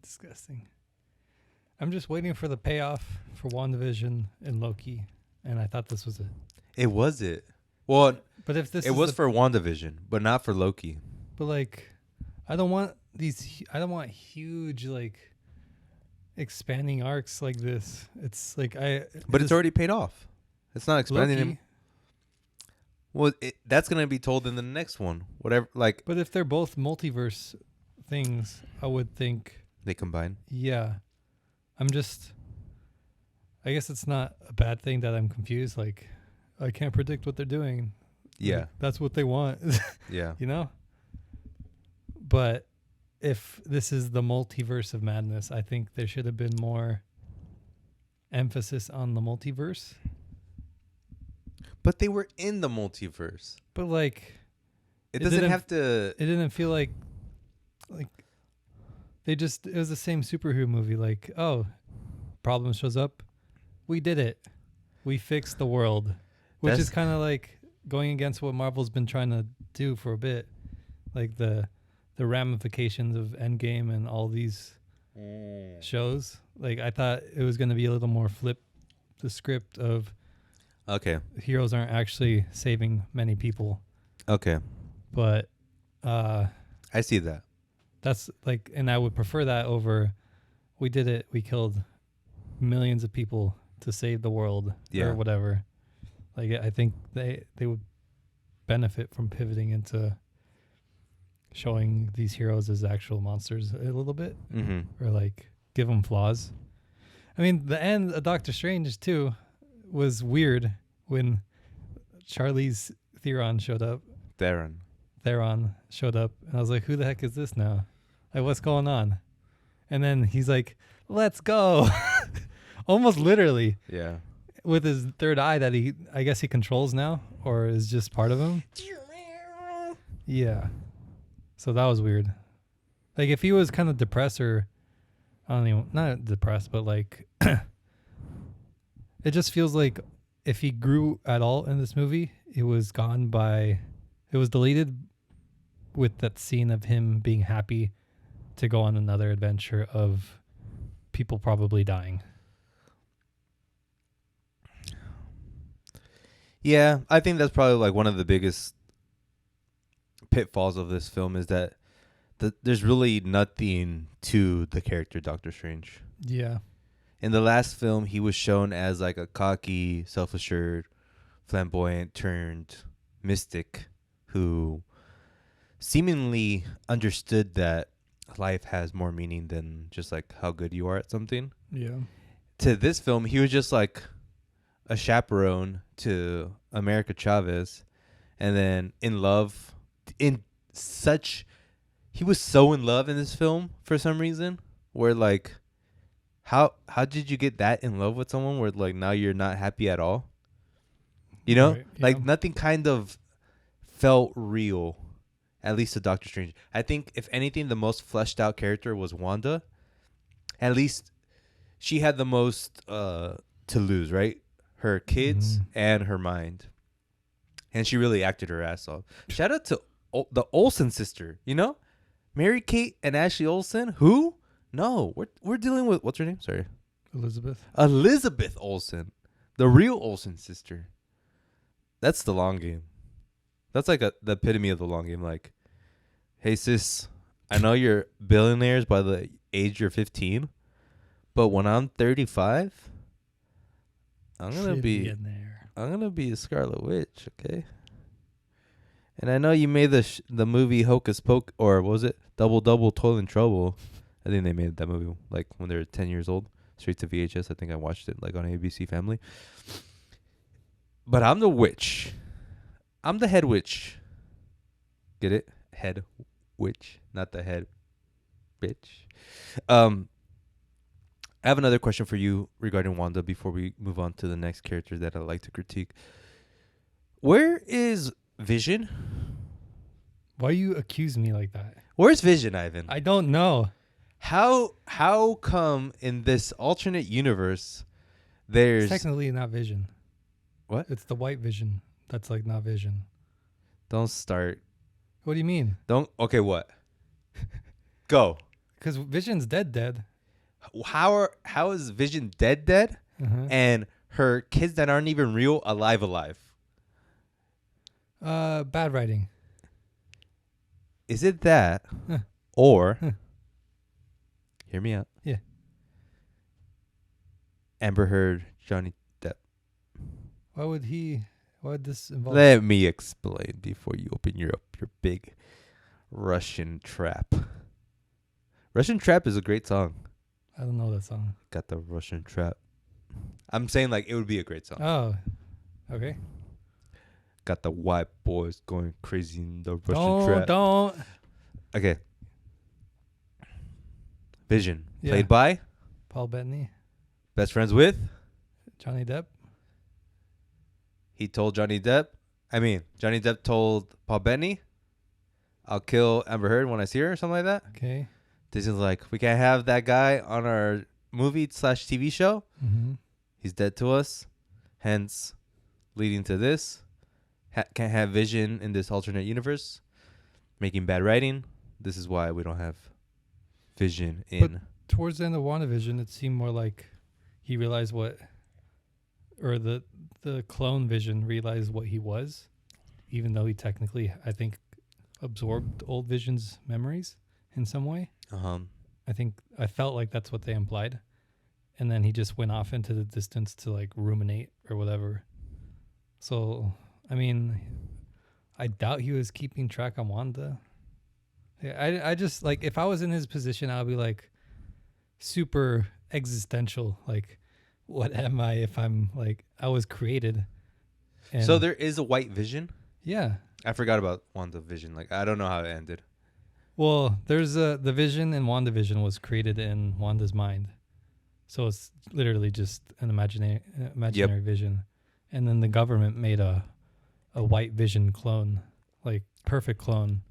Disgusting. I'm just waiting for the payoff for WandaVision and Loki, and I thought this was it.
It was it. Well,
But if this
it was for WandaVision, but not for Loki.
But like, I don't want huge like expanding arcs like this. It's like
But it's already paid off. It's not expanding
Loki.
him. Well, that's gonna be told in the next one. Whatever, like.
But if they're both multiverse things, I would think
They combine.
yeah. I guess it's not a bad thing that I'm confused. Like, I can't predict what they're doing.
Yeah.
Like, that's what they want.
Yeah.
You know? But if this is the multiverse of madness, I think there should have been more emphasis on the multiverse.
But they were in the multiverse.
But like,
It doesn't have to.
It didn't feel like it was the same superhero movie. Like, oh, problem shows up, we did it, we fixed the world, which is kind of like going against what Marvel's been trying to do for a bit, like the ramifications of Endgame and all these shows. Like, I thought it was going to be a little more flip the script of heroes aren't actually saving many people.
Okay.
But
I see that.
that's like, and I would prefer that over we did it, we killed millions of people to save the world or whatever. Like, I think they would benefit from pivoting into showing these heroes as actual monsters a little bit, or like give them flaws. I mean, the end of Doctor Strange too was weird when Charlize Theron showed up. Theron showed up, and I was like, who the heck is this now? Like, what's going on? And then he's like, let's go. Almost literally.
Yeah.
With his third eye that I guess he controls now, or is just part of him. Yeah. So that was weird. Like, if he was kind of depressed, or I don't even, not depressed, but like, it just feels like if he grew at all in this movie, it was deleted with that scene of him being happy to go on another adventure of people probably dying.
Yeah, I think that's probably like one of the biggest pitfalls of this film is that there's really nothing to the character Doctor Strange.
Yeah.
In the last film, he was shown as like a cocky, self-assured, flamboyant turned mystic who seemingly understood that life has more meaning than just like how good you are at something.
Yeah.
To this film, he was just like a chaperone to America Chavez, and then in love, he was so in love in this film for some reason, where like, how did you get that in love with someone where like now you're not happy at all? You know,
Right, yeah.
like nothing kind of felt real, at least to Doctor Strange. I think if anything, the most fleshed out character was Wanda. At least she had the most to lose, right? Her kids and her mind. And she really acted her ass off. Shout out to the Olsen sister, you know? Mary Kate and Ashley Olsen. Who? No, we're dealing with, what's her name? Sorry. Elizabeth Olsen. The real Olsen sister. That's the long game. That's like the epitome of the long game. Like, hey sis, I know you're billionaires by the age you're 15, but when I'm 35, I'm gonna be a Scarlet Witch, okay? And I know you made the movie Hocus Pocus, or what was it Double Double Toil and Trouble? I think they made that movie like when they were 10 years old, straight to VHS. I think I watched it like on ABC Family. But I'm the witch. I'm the head witch. Get it? Head witch, not the head bitch. I have another question for you regarding Wanda before we move on to the next character that I'd like to critique. Where is Vision?
Why you accuse me like that?
Where's Vision, Ivan?
I don't know.
How come in this alternate universe there's
It's technically not Vision.
What?
It's the white Vision. That's like not Vision.
Don't start.
What do you mean?
Okay, what? Go.
Because Vision's dead.
How is Vision dead? And her kids that aren't even real alive?
Bad writing.
Is it that? Or hear me out.
Yeah.
Amber Heard, Johnny Depp.
Why would this involve?
Let me explain before you open your big Russian trap. Russian Trap is a great song.
I don't know that song.
Got the Russian Trap. I'm saying like it would be a great song.
Oh, okay.
Got the white boys going crazy in the Russian Trap.
Don't.
Okay. Vision.
Yeah.
Played by?
Paul Bettany.
Best friends with?
Johnny Depp.
He told Johnny Depp. Johnny Depp told Paul Bettany, I'll kill Amber Heard when I see her or something like that.
Okay.
Disney's like, we can't have that guy on our movie/TV show.
Mm-hmm.
He's dead to us. Hence, leading to this. Can't have Vision in this alternate universe. Making bad writing. This is why we don't have Vision in.
But towards the end of WandaVision, it seemed more like he realized the clone Vision realized what he was, even though he technically, I think, absorbed old Vision's memories in some way. I felt like that's what they implied. And then he just went off into the distance to like ruminate or whatever. So, I doubt he was keeping track on Wanda. Yeah, I just like, if I was in his position, I would be like super existential. Like, what am I if I'm like, I was created. And
so there is a white Vision?
Yeah.
I forgot about WandaVision. Like, I don't know how it ended.
Well, there's the Vision in WandaVision was created in Wanda's mind. So it's literally just an imaginary vision. And then the government made a white Vision clone, like perfect clone.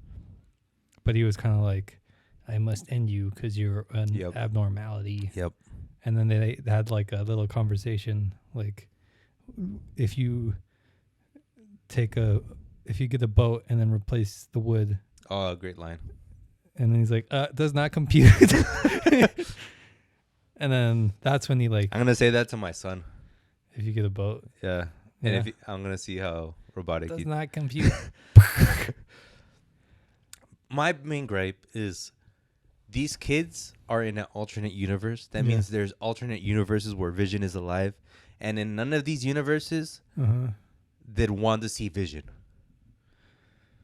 But he was kind of like, I must end you because you're an abnormality.
Yep.
And then they had like a little conversation, like, if you get a boat and then replace the wood.
Oh, great line.
And then he's like, does not compute. And then that's when he like,
I'm gonna say that to my son.
if you get a boat,
Yeah.
Yeah.
And I'm gonna see how robotic
does
he
not compute.
my main gripe is these kids are in an alternate universe. That
Yeah.
means there's alternate universes where Vision is alive. And in none of these universes, they'd want to see Vision.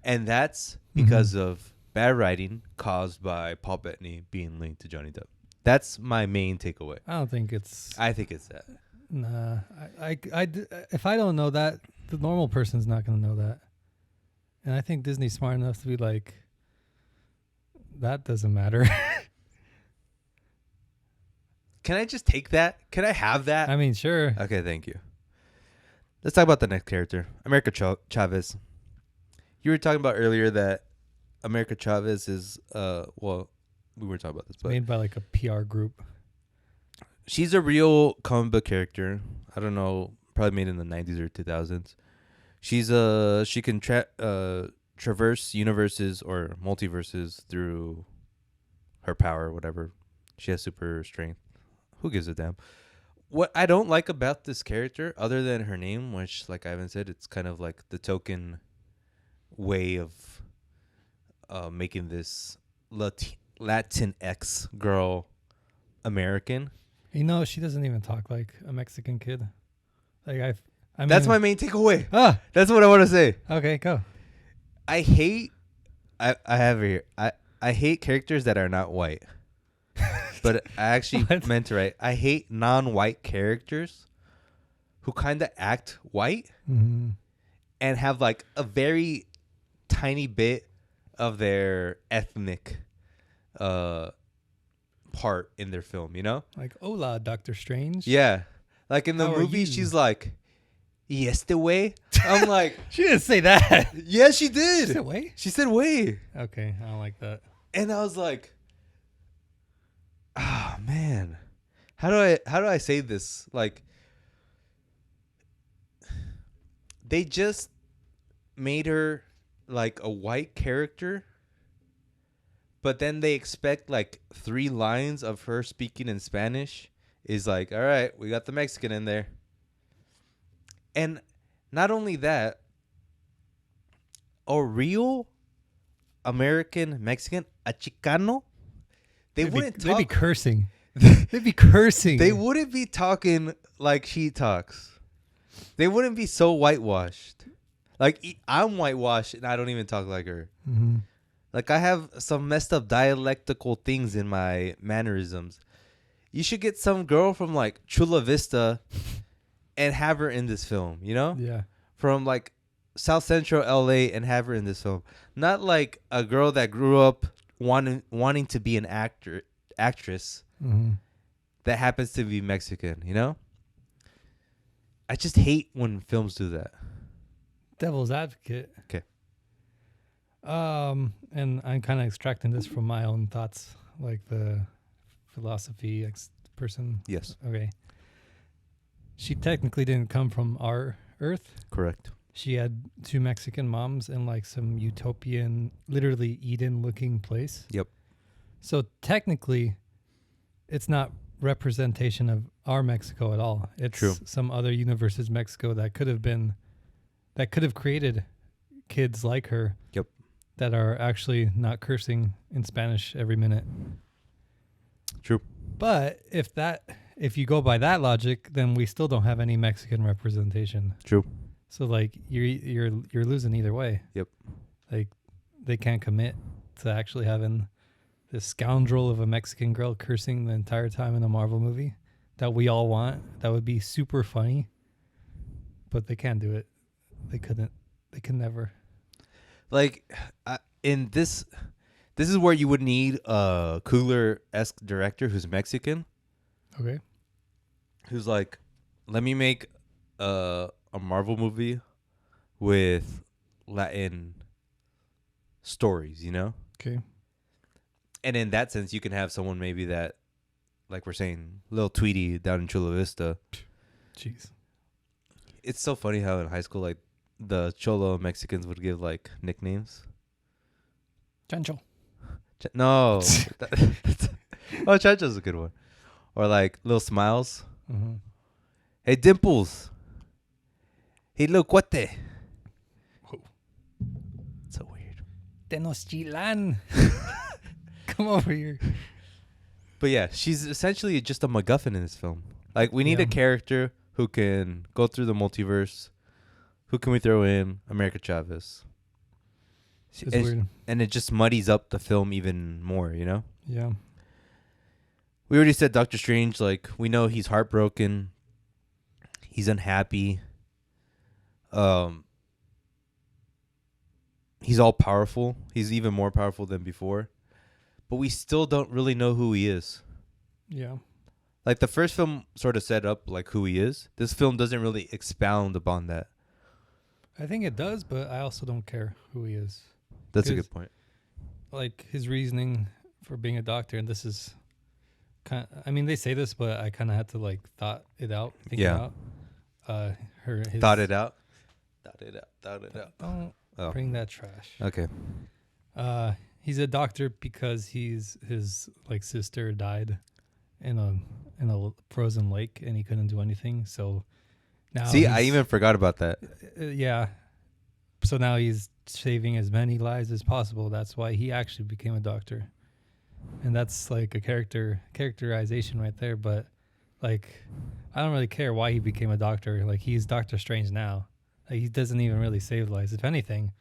And that's because of bad writing caused by Paul Bettany being linked to Johnny Depp. That's my main takeaway.
I don't think it's.
I think it's that.
Nah. If I don't know that, the normal person's not going to know that. And I think Disney's smart enough to be like, that doesn't matter.
Can I just take that? Can I have that?
I mean, sure.
Okay, thank you. Let's talk about the next character, America Chavez. You were talking about earlier that America Chavez is, well, we were talking about this, but
Made by like a PR group.
she's a real comic book character. I don't know, probably made in the 90s or 2000s. She can traverse universes or multiverses through her power, whatever. She has super strength. Who gives a damn? What I don't like about this character, other than her name, which, like Ivan said, it's kind of like the token way of making this Latinx girl American.
You know, she doesn't even talk like a Mexican kid. Like I mean,
That's my main takeaway.
Ah,
That's what I want to say.
okay, go.
I hate. I have it here. I hate characters that are not white. But I actually
What?
meant to write. I hate non-white characters who kind of act white
Mm-hmm.
and have like a very tiny bit of their ethnic part in their film, you know?
Like, hola, Doctor Strange.
Yeah. Like in the
How are
movie,
you?
she's like, yes, the way. I'm like,
She didn't say that.
yeah, she
She
did.
said, wait.
She said, way.
Okay, I don't like that.
And I was like, oh man, how do I say this? Like, they just made her like a white character, but then they expect like 3 lines of her speaking in Spanish is like, all right, we got the Mexican in there. And not only that, a real American Mexican, a Chicano, They'd
be cursing. They'd be cursing.
They wouldn't be talking like she talks. They wouldn't be so whitewashed. Like, I'm whitewashed and I don't even talk like her.
Mm-hmm.
Like, I have some messed up dialectical things in my mannerisms. You should get some girl from like Chula Vista and have her in this film, you know?
Yeah.
From like South Central LA and have her in this film. Not like a girl that grew up wanting to be an actress
Mm-hmm.
that happens to be Mexican, you know? I just hate when films do that.
Devil's advocate.
Okay.
And I'm kind of extracting this from my own thoughts, like the philosophy person.
Yes.
Okay. She technically didn't come from our Earth.
Correct.
She had 2 Mexican moms in like some utopian, literally Eden-looking place.
Yep.
So technically, it's not representation of our Mexico at all. It's
True.
some other universe's Mexico that could have created kids like her.
Yep.
That are actually not cursing in Spanish every minute.
True.
But if you go by that logic, then we still don't have any Mexican representation.
True.
So like you're losing either way.
Yep.
Like they can't commit to actually having this scoundrel of a Mexican girl cursing the entire time in a Marvel movie that we all want. That would be super funny. But they can't do it. They couldn't. They can never.
Like, in this is where you would need a Coogler-esque director who's Mexican,
Okay.
who's like, let me make a Marvel movie with Latin stories, you know?
Okay.
And in that sense, you can have someone maybe that, like we're saying, Lil Tweety down in Chula Vista.
Jeez.
It's so funny how in high school, like, the Cholo Mexicans would give, like, nicknames.
Chancho.
No. Oh, Chancho's a good one. Or, like, Little Smiles.
Mm-hmm.
Hey, Dimples. Hey, Lil Cuate.
Whoa.
So weird.
Tenochtitlan. Come over here.
But yeah, she's essentially just a MacGuffin in this film. Like, we need
Yeah.
a character who can go through the multiverse. Who can we throw in? America Chavez.
It's weird.
And it just muddies up the film even more, you know?
Yeah.
We already said Doctor Strange, like, we know he's heartbroken. He's unhappy. He's all powerful. He's even more powerful than before. But we still don't really know who he is.
Yeah.
Like, the first film sort of set up, like, who he is. This film doesn't really expound upon that.
I think it does, but I also don't care who he is.
That's a
'Cause,
good point.
like, his reasoning for being a doctor, and this is kind of, I mean, they say this, but I kind of had to, like, think it out.
Yeah.
His,
Thought it out.
Don't
Oh,
bring that trash.
okay.
He's a doctor because his like sister died in a frozen lake, and he couldn't do anything. So now,
See, I even forgot about that.
yeah. So now he's saving as many lives as possible. That's why he actually became a doctor, and that's like a characterization right there. But like, I don't really care why he became a doctor. Like, he's Doctor Strange now. Like, he doesn't even really save lives. If anything,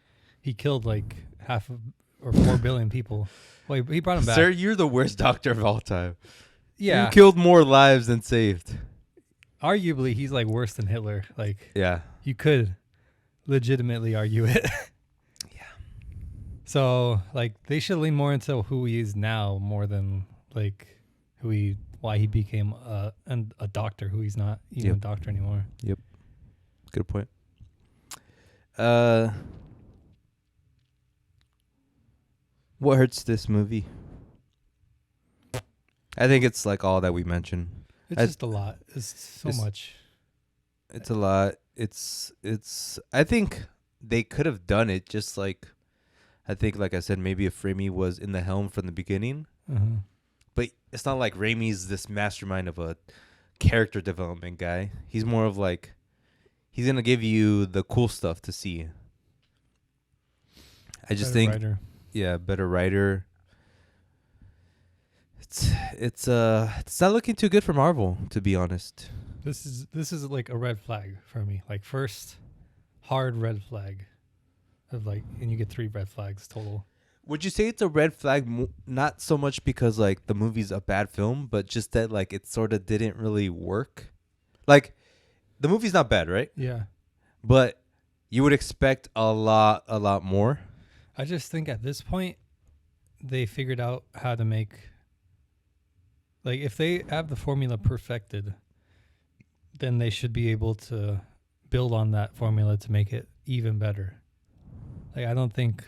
he killed like 4 billion people. Well, he brought him back.
Sir, you're the worst doctor of all time.
Yeah.
You killed more lives than saved.
Arguably, he's like worse than Hitler. Like,
Yeah.
you could legitimately argue it.
Yeah.
So, like, they should lean more into who he is now more than like why he became a doctor, who he's not even a doctor anymore.
Yep. Good point. What hurts this movie? I think it's like all that we mentioned.
It's just a lot. It's so much.
It's a lot. It's I think they could have done it just like, I think, like I said, maybe if Raimi was in the helm from the beginning.
Uh-huh.
But it's not like Raimi's this mastermind of a character development guy. He's more of like, he's going to give you the cool stuff to see. I just think,
Writer.
yeah, better writer. It's not looking too good for Marvel, to be honest.
This is like a red flag for me. Like, first hard red flag of like, and you get 3 red flags total.
Would you say it's a red flag, not so much because like the movie's a bad film, but just that like it sort of didn't really work? Like, the movie's not bad, right?
Yeah.
But you would expect a lot more.
I just think at this point, they figured out how to make, like, if they have the formula perfected, then they should be able to build on that formula to make it even better. Like, I don't think,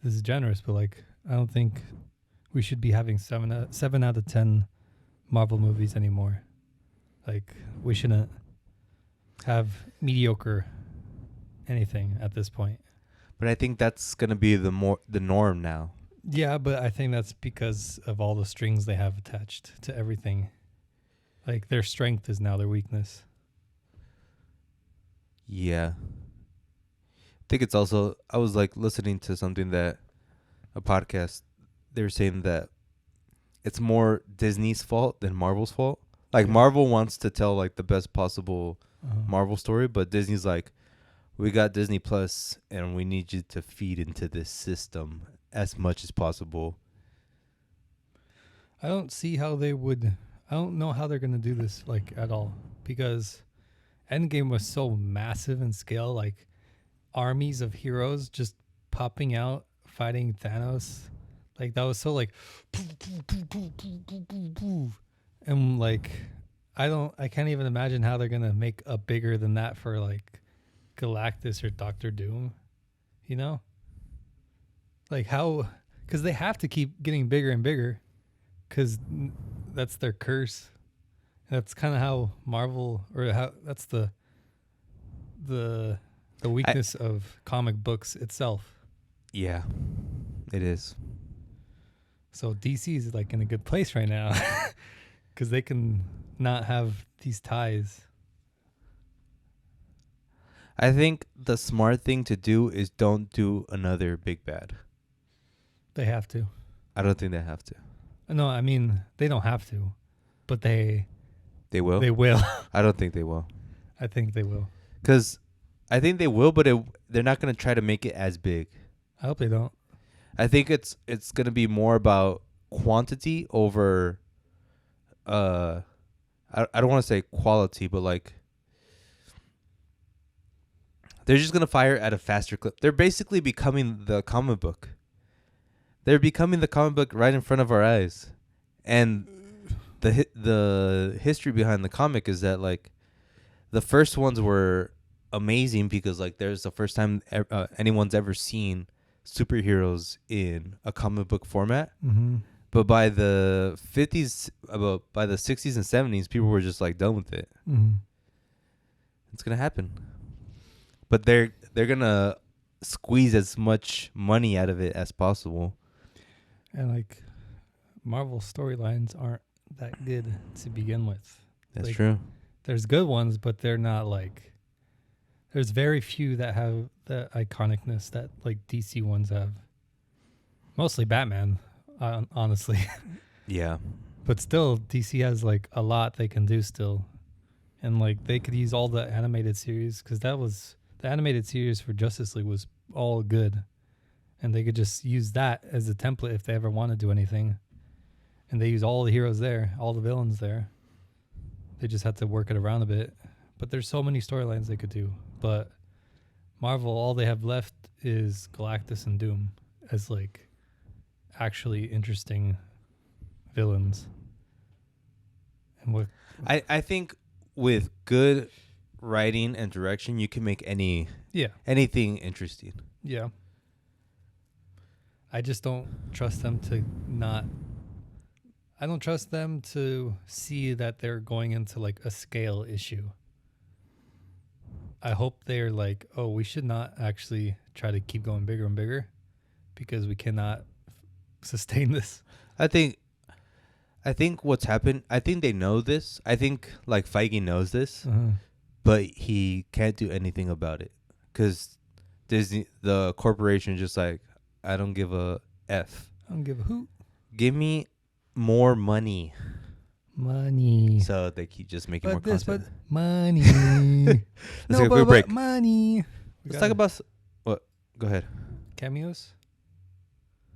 this is generous, but like, I don't think we should be having 7 out of 10 Marvel movies anymore. Like, we shouldn't have mediocre anything at this point.
But I think that's gonna be the norm now.
Yeah, but I think that's because of all the strings they have attached to everything. Like, their strength is now their weakness.
Yeah. I think it's also, I was like listening to something a podcast, they were saying that it's more Disney's fault than Marvel's fault. Like, Marvel wants to tell like the best possible Marvel story, but Disney's like, we got Disney Plus and we need you to feed into this system as much as possible.
I don't see how they would. I don't know how they're going to do this, like, at all. Because Endgame was so massive in scale, like, armies of heroes just popping out, fighting Thanos. Like, that was so, like, and, like, I can't even imagine how they're going to make a bigger than that for, like, Galactus or Doctor Doom, you know? Like, how, because they have to keep getting bigger and bigger, because that's their curse. That's kind of how Marvel, or how, that's the weakness of comic books itself.
Yeah, it is.
So DC is like in a good place right now, because they can not have these ties.
I think the smart thing to do is don't do another big bad.
They have to.
I don't think they have to.
No, I mean they don't have to, but they
will.
They will.
I don't think they will.
I think they will.
Because I think they will, but they're not going to try to make it as big.
I hope they don't.
I think it's going to be more about quantity over. I don't want to say quality, but like they're just going to fire at a faster clip. They're basically becoming the comic book. They're becoming the comic book right in front of our eyes. And the history behind the comic is that like the first ones were amazing because like there's the first time anyone's ever seen superheroes in a comic book format.
Mm-hmm.
But by the 50s, by the 60s and 70s, people were just like done with it.
Mm-hmm.
It's gonna happen, but they're gonna squeeze as much money out of it as possible.
And like Marvel storylines aren't that good to begin with.
That's
like,
true.
There's good ones, but they're not like. There's very few that have the iconicness that like DC ones have. Mostly Batman, honestly.
Yeah.
But still, DC has like a lot they can do still, and like they could use all the animated series because that was the animated series for Justice League was all good, and they could just use that as a template if they ever want to do anything, and they use all the heroes there, all the villains there. They just had to work it around a bit, but there's so many storylines they could do. But Marvel, all they have left is Galactus and Doom as like actually interesting villains. And what
I think with good writing and direction, you can make anything interesting.
Yeah. I just don't trust them to not. I don't trust them to see that they're going into like a scale issue. I hope they're like, oh, we should not actually try to keep going bigger and bigger because we cannot sustain this.
I think what's happened, I think they know this. I think like Feige knows this, but he can't do anything about it because Disney, the corporation, just like, I don't give a F.
I don't give a hoot.
Give me more money.
Money.
So they keep just making more content.
But money.
Let's take a quick break.
Money.
Let's talk about what? Go ahead.
Cameos?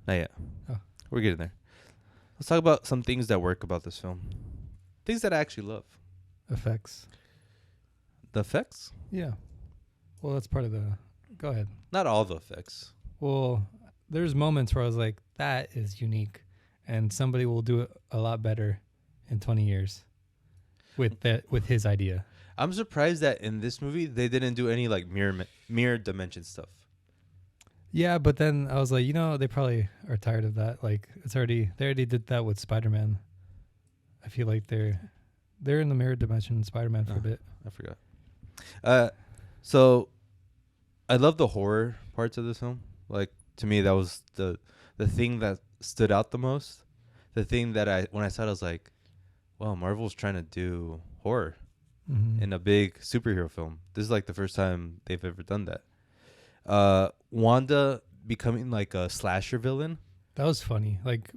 Not yet.
Oh.
We're getting there. Let's talk about some things that work about this film. Things that I actually love.
Effects.
The effects?
Yeah. Well, that's part of the... Go ahead.
Not all the effects.
Well, there's moments where I was like, that is unique. And somebody will do it a lot better in 20 years with his idea.
I'm surprised that in this movie, they didn't do any like mirror dimension stuff.
Yeah, but then I was like, they probably are tired of that. Like they already did that with Spiderman. I feel like they're in the mirror dimension in Spiderman for a bit.
I forgot. So I love the horror parts of this film. Like to me, that was the thing that stood out the most. The thing that when I saw it, I was like, wow, Marvel's trying to do horror in a big superhero film. This is like the first time they've ever done that. Wanda becoming like a slasher villain.
That was funny. Like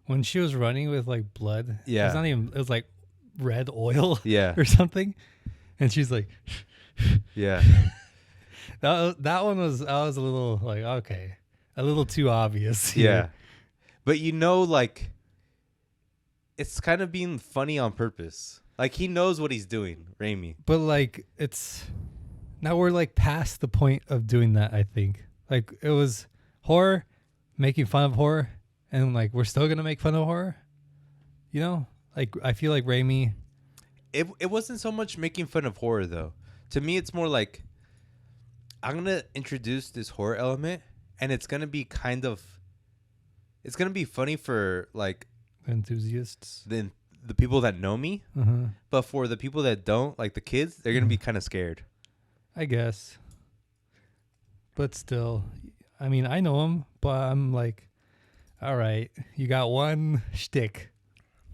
when she was running with like blood.
Yeah.
It was like red oil.
Yeah.
Or something. And she's like.
Yeah.
that one was, I was a little like, okay. A little too obvious. Here.
Yeah. But like, it's kind of being funny on purpose. Like he knows what he's doing, Raimi.
But like now we're like past the point of doing that, I think. Like it was horror, making fun of horror, and like we're still gonna make fun of horror. Like I feel like Raimi.
It wasn't so much making fun of horror though. To me, it's more like I'm gonna introduce this horror element, and it's gonna be it's gonna be funny for like
enthusiasts,
the people that know me, but for the people that don't, like the kids, they're gonna be kind of scared.
I guess. But still, I mean, I know him, but I'm like, all right, you got one shtick.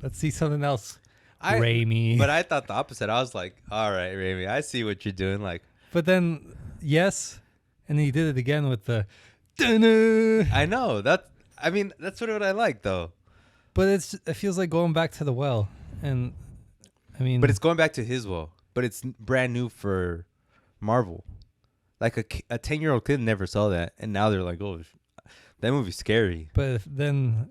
Let's see something else, Raimi.
But I thought the opposite. I was like, all right, Raimi, I see what you're doing. Like,
but then yes, and then he did it again with the. Dun-dun.
I know that's sort of what I like though.
But it feels like going back to the well, and I mean,
But it's going back to his well. But it's brand new for Marvel. Like a 10-year-old kid never saw that, and now they're like, oh, that movie's scary.
But then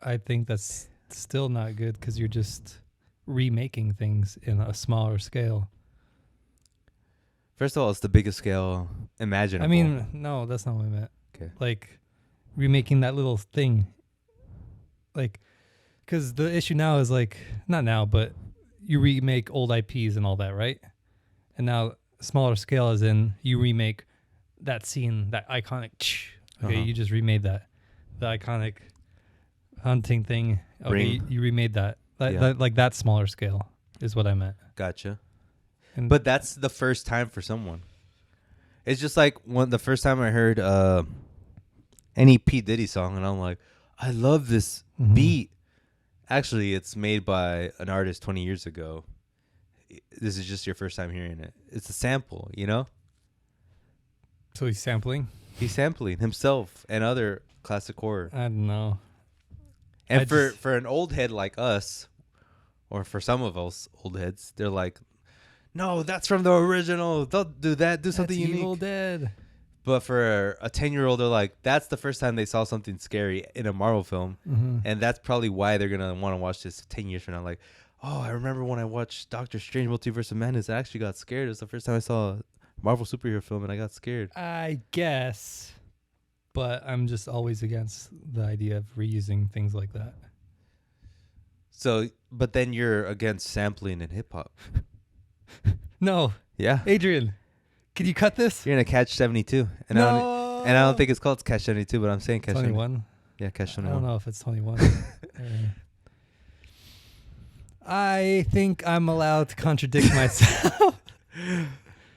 I think that's still not good because you're just remaking things in a smaller scale.
First of all, it's the biggest scale imaginable.
I mean, no, that's not what I meant.
Okay.
Like remaking that little thing. Like, because the issue now is like, not now, but you remake old IPs and all that, right? And now smaller scale is in you remake that scene, that iconic. Okay, you just remade that, the iconic hunting thing. Okay, you remade that. Like that smaller scale is what I meant.
Gotcha.
And
But that's the first time for someone. It's just like the first time I heard any P. Diddy song, and I'm like, I love this beat. Actually, it's made by an artist 20 years ago. This is just your first time hearing it. It's a sample, you know?
so he's sampling.
He's sampling himself and other classic horror.
I don't know.
And for an old head like us, or for some of us old heads, they're like, no, that's from the original. Don't do that. Do something unique.
Evil Dead.
But for a 10-year-old, they're like, that's the first time they saw something scary in a Marvel film. And that's probably why they're going to want to watch this 10 years from now. Like, oh, I remember when I watched Doctor Strange Multiverse of Madness, I actually got scared. It was the first time I saw a Marvel superhero film, and I got scared.
I guess. But I'm just always against the idea of reusing things like that.
So, but then you're against sampling in hip-hop.
No.
Yeah.
Adrian, can you cut this?
You're in a Catch 72. And
No.
I don't think it's called Catch 72, but I'm saying Catch
21.
Yeah, Catch 21.
I don't know if it's 21. I think I'm allowed to contradict myself.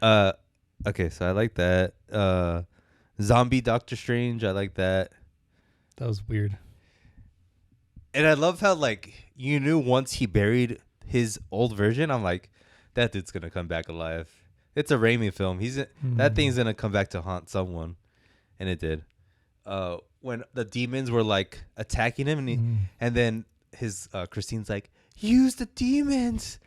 Okay, so I like that. Zombie Doctor Strange, I like that.
That was weird.
And I love how, like, you knew once he buried his old version, I'm like, that dude's going to come back alive. It's a Raimi film. That thing's going to come back to haunt someone. And it did. When the demons were, like, attacking him, and then his Christine's like, use the demons.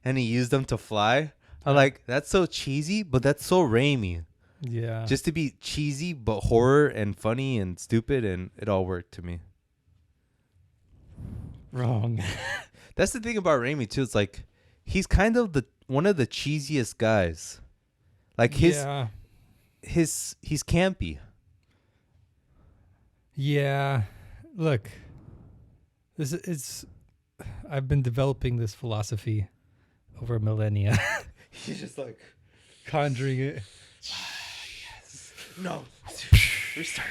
And he used them to fly. I'm like, that's so cheesy, but that's so Raimi.
Yeah.
Just to be cheesy, but horror and funny and stupid, and it all worked to me.
Wrong.
That's the thing about Raimi too. It's like he's kind of one of the cheesiest guys. Like he's campy.
Yeah. Look, I've been developing this philosophy over millennia.
He's just like
conjuring it.
Yes. No. Restart.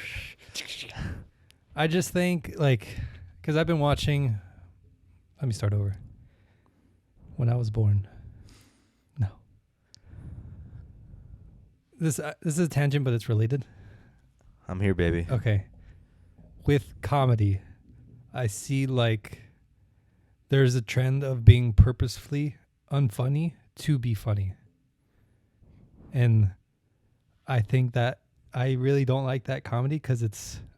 I just think, like, because I've been watching. Let me start over. When I was born. No. This is a tangent, but it's related.
I'm here, baby.
Okay. With comedy, I see, like, there's a trend of being purposefully unfunny to be funny. And I think that I really don't like that comedy because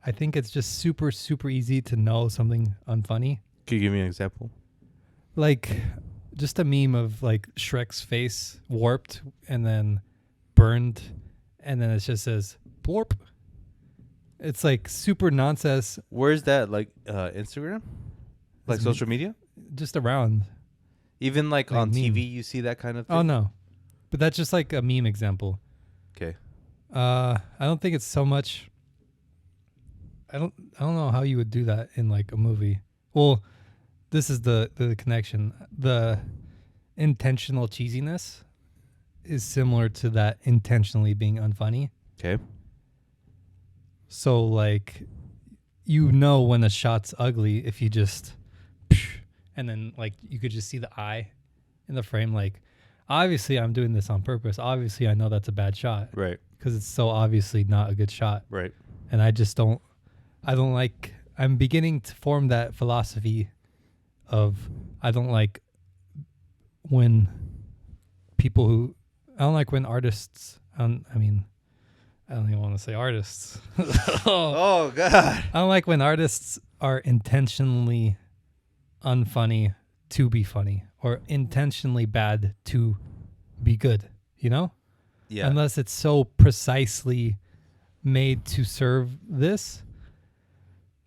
I think it's just super, super easy to know something unfunny.
Can you give me an example?
Like, just a meme of, like, Shrek's face warped and then burned, and then it just says, blorp. It's, like, super nonsense.
Where's that? Like, Instagram? Like social media?
Just around.
Even, like on
meme.
TV, you see that kind of thing?
Oh, no. But that's just, like, a meme example.
Okay.
I don't think it's so much. I don't know how you would do that in, like, a movie. Well, this is the connection. The intentional cheesiness is similar to that intentionally being unfunny.
Okay.
So, like, you know when a shot's ugly if you just, and then, like, you could just see the eye in the frame. Like, obviously I'm doing this on purpose. Obviously I know that's a bad shot.
Right.
Because it's so obviously not a good shot.
Right.
And I don't like, I'm beginning to form that philosophy of, I don't like when artists, I mean, I don't even want to say artists.
Oh God.
I don't like when artists are intentionally unfunny to be funny or intentionally bad to be good, you know?
Yeah.
Unless it's so precisely made to serve this.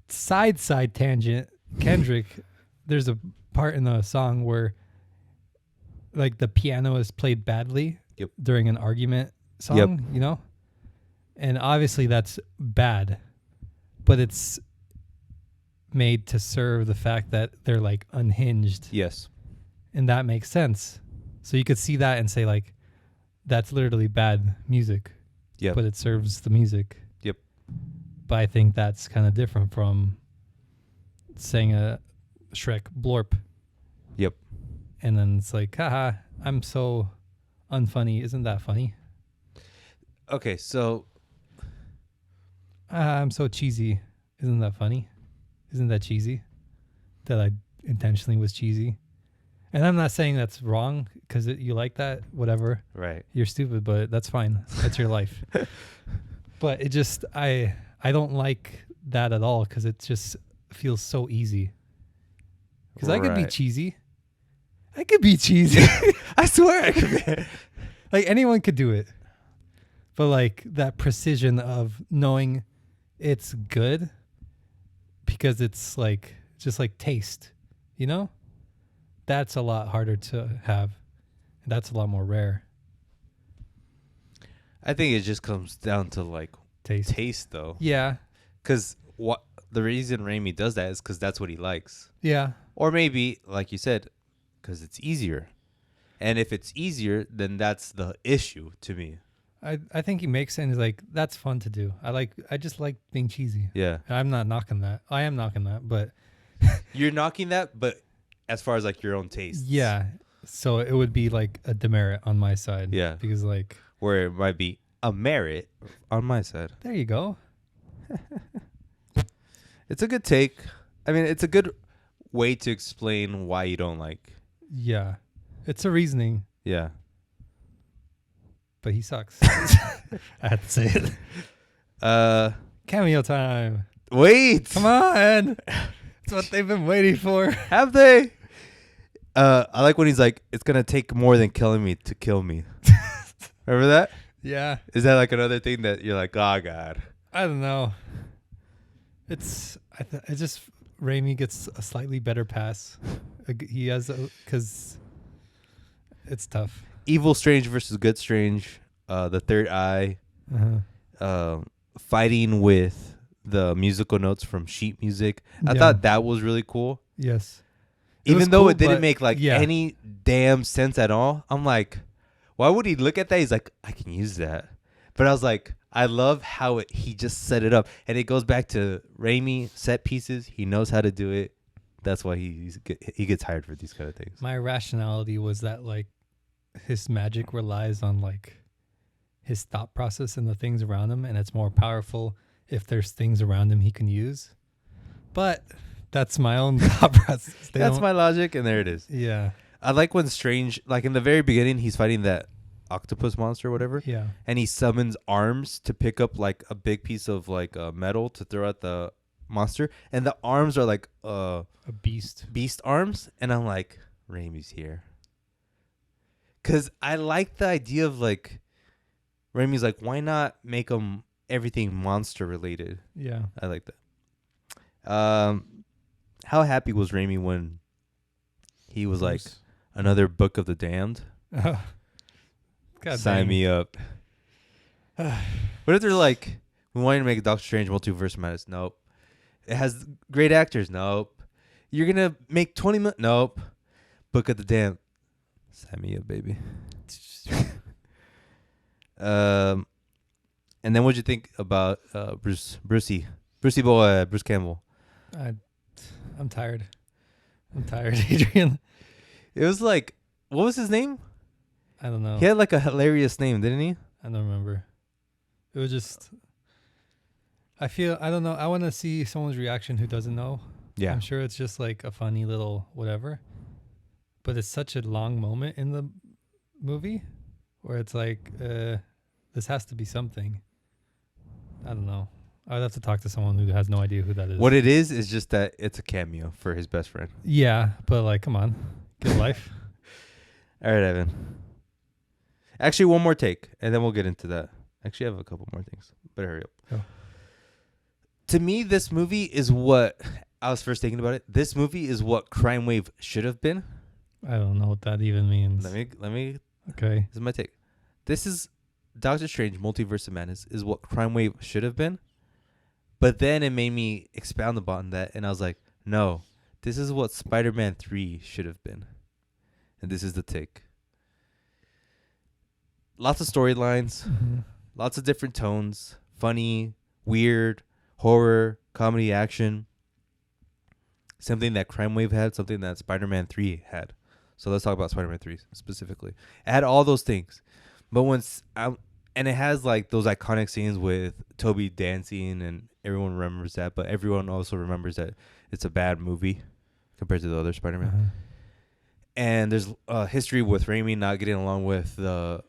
Side tangent. Kendrick, there's a part in the song where like the piano is played badly during an argument song, you know? And obviously that's bad, but it's made to serve the fact that they're like unhinged.
Yes.
And that makes sense. So you could see that and say like, that's literally bad music.
Yeah.
But it serves the music.
Yep.
But I think that's kind of different from saying a Shrek blorp.
Yep.
And then it's like, haha, I'm so unfunny. Isn't that funny?
Okay, so
I'm so cheesy. Isn't that funny? Isn't that cheesy? That I intentionally was cheesy. And I'm not saying that's wrong because you like that, whatever.
right.
You're stupid, but that's fine. That's your life. But it just, I don't like that at all because it just feels so easy. Because I could be
Right.
cheesy. I could be cheesy. I swear I could be. Like anyone could do it. But like that precision of knowing it's good because it's like just like taste, you know? That's a lot harder to have. That's a lot more rare.
I think it just comes down to like taste though.
Yeah.
Because what the reason Raimi does that is because that's what he likes.
Yeah.
Or maybe, like you said, because it's easier. And if it's easier, then that's the issue to me.
I think he makes it and he's like, that's fun to do. I just like being cheesy.
Yeah.
I'm not knocking that. I am knocking that, but
You're knocking that, but as far as like your own taste.
yeah. So it would be like a demerit on my side.
Yeah.
Because like,
Where it might be a merit on my side.
there you go.
It's a good take. I mean, it's a good way to explain why you don't like.
Yeah. It's a reasoning,
Yeah.
but he sucks. I had to say it. Cameo time.
Wait.
Come on. It's what they've been waiting for.
Have they? I like when he's like, it's going to take more than killing me to kill me. Remember that?
Yeah.
Is that like another thing that you're like, oh, God?
I don't know. It's just Raimi gets a slightly better pass. He has because it's tough.
Evil Strange versus Good Strange. The Third Eye. Fighting with the musical notes from sheet music. I thought that was really cool.
Yes.
Even though
cool,
it didn't
but
make like any damn sense at all. I'm like, why would he look at that? He's like, I can use that. But I was like, I love how he just set it up. And it goes back to Raimi set pieces. He knows how to do it. That's why he gets hired for these kind of things.
My rationality was that like his magic relies on like his thought process and the things around him, and it's more powerful if there's things around him he can use. But that's my own thought process.
That's my logic, and there it is.
Yeah.
I like when Strange, like in the very beginning, he's fighting that octopus monster or whatever.
Yeah.
And he summons arms to pick up like a big piece of like metal to throw at the monster. And the arms are like
a beast
arms. And I'm like, Raimi's here. Because I like the idea of like, Raimi's like, why not make them everything monster related?
Yeah.
I like that. How happy was Raimi when he was like, another Book of the Damned?
God
Sign me up. What if they're like, we want you to make a Doctor Strange Multiverse of Madness? Nope. It has great actors? Nope. You're going to make 20 million? Nope. Book of the Damned. Sign me up, baby. And then what'd you think about Bruce Campbell?
I'm tired. Adrian.
It was like, what was his name?
I don't know.
He had like a hilarious name, didn't he?
I don't remember. It was just, I don't know. I want to see someone's reaction who doesn't know.
Yeah.
I'm sure it's just like a funny little whatever. But it's such a long moment in the movie where it's like, This has to be something. I don't know. I would have to talk to someone who has no idea who that is.
What it is just that it's a cameo for his best friend.
Yeah, but like, come on, get life.
All right, Evan. Actually, one more take, and then we'll get into that. Actually, I have a couple more things. Better hurry up.
Go.
To me, this movie is what I was first thinking about it. This movie is what Crime Wave should have been.
I don't know what that even means.
Let me.
Okay.
This is my take. This is Doctor Strange: Multiverse of Madness is what Crime Wave should have been. But then it made me expound upon that, and I was like, no, this is what Spider-Man 3 should have been. And this is the take. Lots of storylines, lots of different tones, funny, weird, horror, comedy, action. Something that Crime Wave had, something that Spider-Man 3 had. So let's talk about Spider-Man 3 specifically. It had all those things. But and it has like those iconic scenes with Toby dancing, and everyone remembers that. But everyone also remembers that it's a bad movie compared to the other Spider-Man. And there's history with Raimi not getting along with the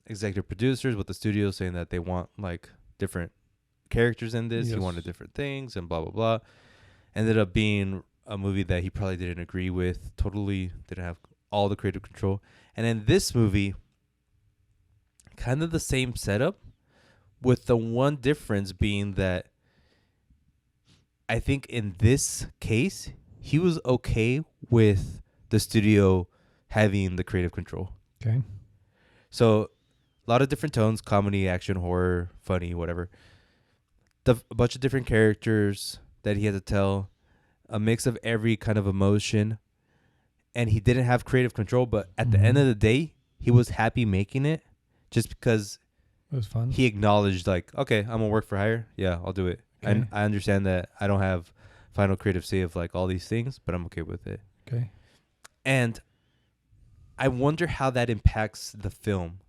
executive producers, with the studio, saying that they want like different characters in this. Yes. He wanted different things and blah, blah, blah. Ended up being a movie that he probably didn't agree with. Totally didn't have all the creative control. And in this movie, kind of the same setup, with the one difference being that I think in this case, he was okay with the studio having the creative control.
Okay.
So a lot of different tones, comedy, action, horror, funny, whatever. A bunch of different characters that he had to tell, a mix of every kind of emotion. And he didn't have creative control, but at the end of the day, he was happy making it just because
it was fun.
He acknowledged like, okay, I'm going to work for hire. Yeah, I'll do it. Okay. And I understand that I don't have final creative say of like all these things, but I'm okay with it.
Okay.
And I wonder how that impacts the film.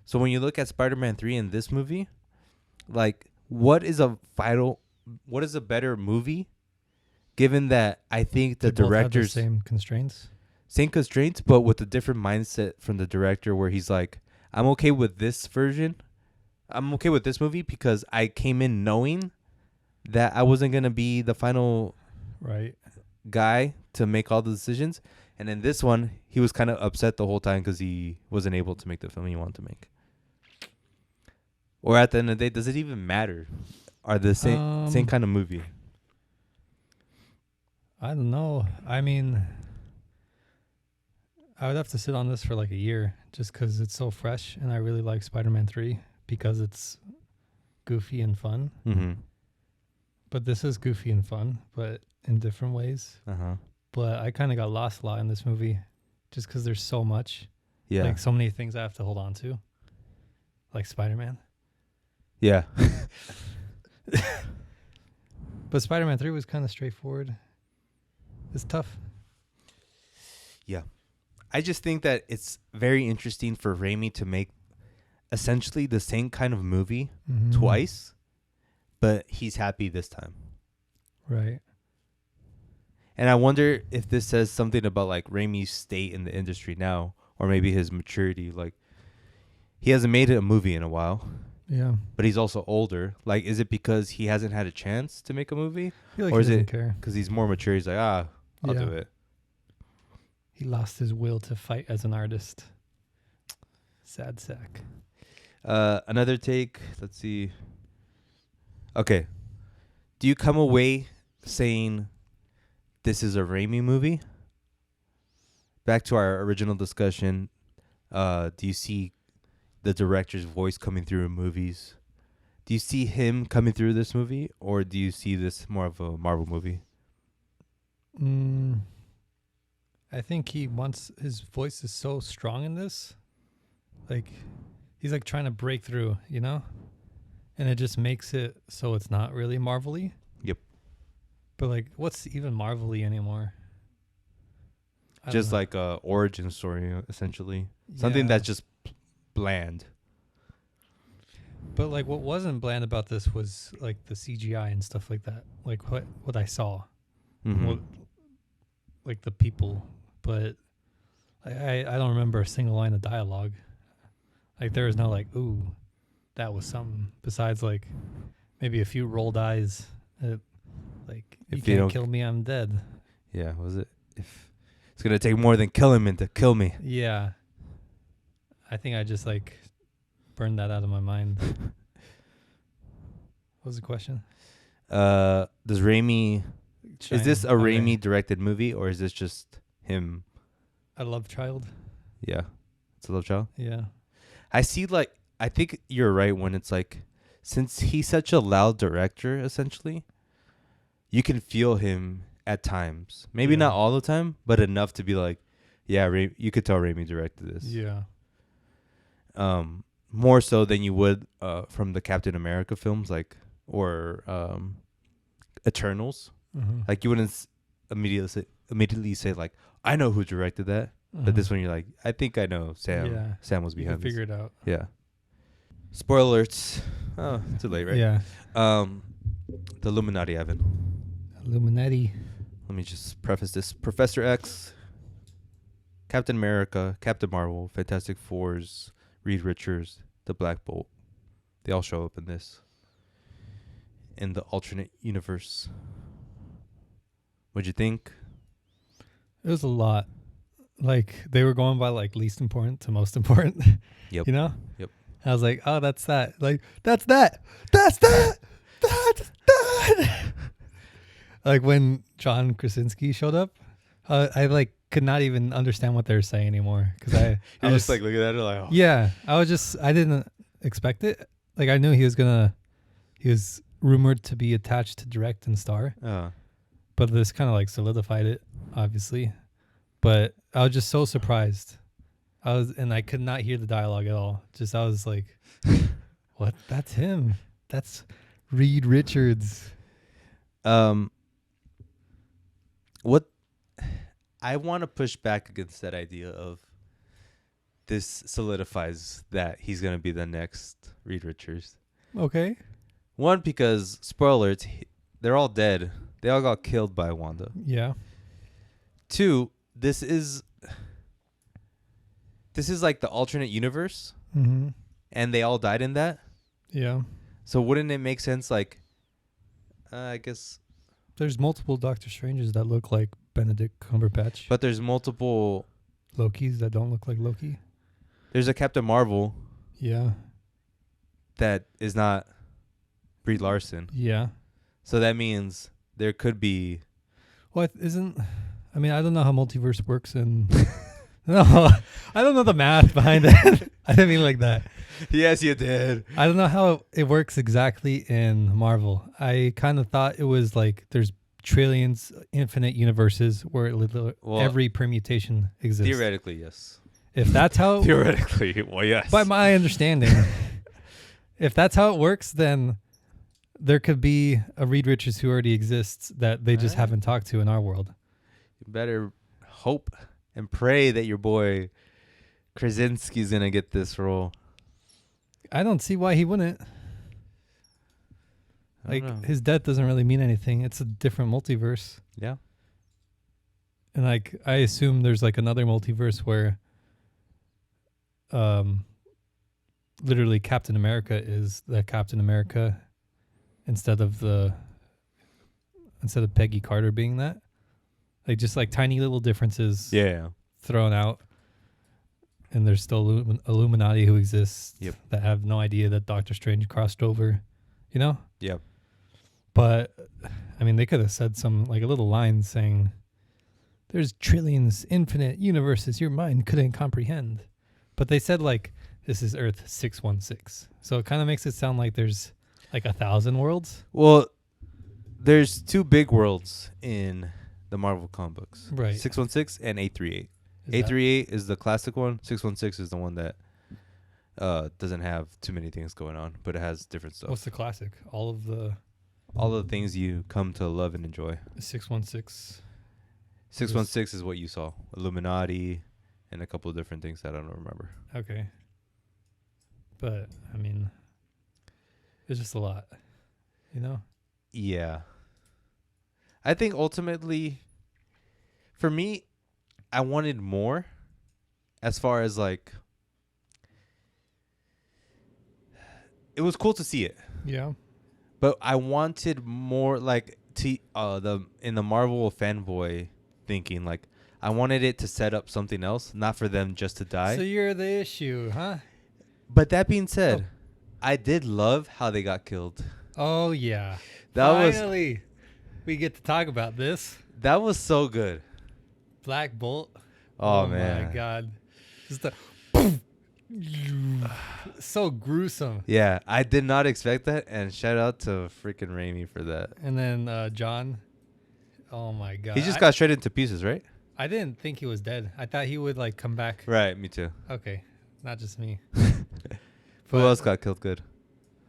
So when you look at Spider-Man 3 in this movie, like what is a better movie, given that I think the director's
same constraints,
but with a different mindset from the director, where he's like, I'm okay with this version. I'm okay with this movie because I came in knowing that I wasn't going to be the final guy to make all the decisions. And in this one, he was kind of upset the whole time because he wasn't able to make the film he wanted to make. Or at the end of the day, does it even matter? Are the same kind of movie?
I don't know. I mean, I would have to sit on this for like a year just because it's so fresh, and I really like Spider-Man 3 because it's goofy and fun.
Mm-hmm.
But this is goofy and fun, but in different ways.
Uh-huh.
But I kind of got lost a lot in this movie just because there's so much.
Yeah.
Like so many things I have to hold on to. Like Spider-Man.
Yeah.
But Spider-Man 3 was kind of straightforward. It's tough.
Yeah. I just think that it's very interesting for Raimi to make essentially the same kind of movie twice, but he's happy this time.
Right.
And I wonder if this says something about like Raimi's state in the industry now, or maybe his maturity. Like, he hasn't made a movie in a while.
Yeah.
But he's also older. Like, is it because he hasn't had a chance to make a movie?
I feel like
or
he
is
doesn't
it
care.
because he's more mature? He's like, I'll do it.
He lost his will to fight as an artist. Sad sack.
Another take. Let's see. Okay. Do you come away saying this is a Raimi movie? Back to our original discussion. Do you see the director's voice coming through in movies? Do you see him coming through this movie, or do you see this more of a Marvel movie?
I think his voice is so strong in this. Like, he's like trying to break through, you know? And it just makes it so it's not really Marvel-y.
Yep.
But like, what's even Marvel-y anymore?
Just like a origin story, essentially. Something that's just bland.
But like, what wasn't bland about this was like the CGI and stuff like that. Like what I saw.
Mm-hmm.
Like the people. But I don't remember a single line of dialogue. Like, there was no like, ooh, that was something besides like maybe a few rolled eyes. Like, you
If you
can't
don't-
kill me, I'm dead.
Yeah, was it? If it's gonna take more than killing him to kill me.
Yeah. I think I just like burned that out of my mind. What was the question?
Does Raimi? Is this a
Okay.
Raimi directed movie or is this just him?
A love child?
Yeah, it's a love child.
Yeah.
I see. Like, I think you're right when it's like, since he's such a loud director, essentially, you can feel him at times. Maybe
Yeah.
not all the time, but enough to be like, yeah, you could tell Raimi directed this.
Yeah.
More so than you would from the Captain America films, like, or Eternals.
Mm-hmm.
Like, you wouldn't immediately say like, I know who directed that. But this one, you're like, I think I know Sam.
Yeah.
Sam was
You
behind
can
this.
figure it out.
Yeah. Spoiler alerts. Oh, too late, right?
Yeah.
The Illuminati, Evan.
Illuminati.
Let me just preface this. Professor X, Captain America, Captain Marvel, Fantastic Fours, Reed Richards, the Black Bolt. They all show up in this. In the alternate universe. What'd you think?
It was a lot. Like, they were going by like least important to most important.
Yep.
You know?
Yep.
I was like, oh, that's that. Like, that's that. That's that. That's that. Like, when John Krasinski showed up, I like could not even understand what they were saying anymore. Because I
You're
was
just like looking at it like, oh.
Yeah. I didn't expect it. Like, I knew he was rumored to be attached to direct and star. But this kind of like solidified it, obviously. But I was just so surprised. I could not hear the dialogue at all. I was like, what? That's him. That's Reed Richards.
What I want to push back against that idea of this solidifies that he's going to be the next Reed Richards.
Okay.
One, because spoilers, they're all dead. They all got killed by Wanda.
Yeah.
Two, this is like the alternate universe,
Mm-hmm.
and they all died in that.
Yeah.
So wouldn't it make sense? Like, I guess,
There's multiple Doctor Stranges that look like Benedict Cumberbatch.
but there's multiple.
Lokis that don't look like Loki.
There's a Captain Marvel
Yeah.
that is not Brie Larson.
Yeah.
So that means there could be.
What isn't? I mean, I don't know how multiverse works in. No, I don't know the math behind it. I didn't mean like that.
Yes, you did.
I don't know how it works exactly in Marvel. I kind of thought it was like there's trillions, infinite universes where every permutation exists.
Theoretically, yes.
If that's how,
Theoretically, well, yes.
by my understanding, if that's how it works, then there could be a Reed Richards who already exists that they just
Right.
haven't talked to in our world.
You better hope and pray that your boy Krasinski's gonna get this role.
I don't see why he wouldn't.
I don't
Like,
know.
his death doesn't really mean anything. It's a different multiverse.
Yeah.
And like, I assume there's like another multiverse where literally Captain America is the Captain America instead of Peggy Carter being that. Like, just like tiny little differences
Yeah.
thrown out. And there's still Illuminati who exists
Yep.
that have no idea that Doctor Strange crossed over, you know?
Yep.
But I mean, they could have said some like a little line saying, "There's trillions, infinite universes your mind couldn't comprehend." But they said like, "This is Earth 616," so it kind of makes it sound like there's like 1,000 worlds.
Well, there's two big worlds in the Marvel comic books.
Right.
616 and 838.
Is that-
838 is the classic one. 616 is the one that doesn't have too many things going on, but it has different stuff.
What's the classic? All of the
All of the things you come to love and enjoy.
616.
616 is what you saw. Illuminati and a couple of different things that I don't remember.
Okay. But I mean, it's just a lot, you know?
Yeah. I think ultimately, for me, I wanted more as far as like it was cool to see it,
Yeah.
but I wanted more like in the Marvel fanboy thinking, like I wanted it to set up something else, not for them just to die.
So you're the issue, huh?
But that being said, I did love how they got killed.
Oh yeah.
That
Finally, we get to talk about this.
that was so good.
Black Bolt.
Oh, man.
My God. Just the so gruesome.
Yeah, I did not expect that, and shout out to freaking Raimi for that.
And then John. Oh my God.
He just got shredded into pieces, right?
I didn't think he was dead. I thought he would like come back.
Right, me too.
Okay, not just me.
Who else got killed good?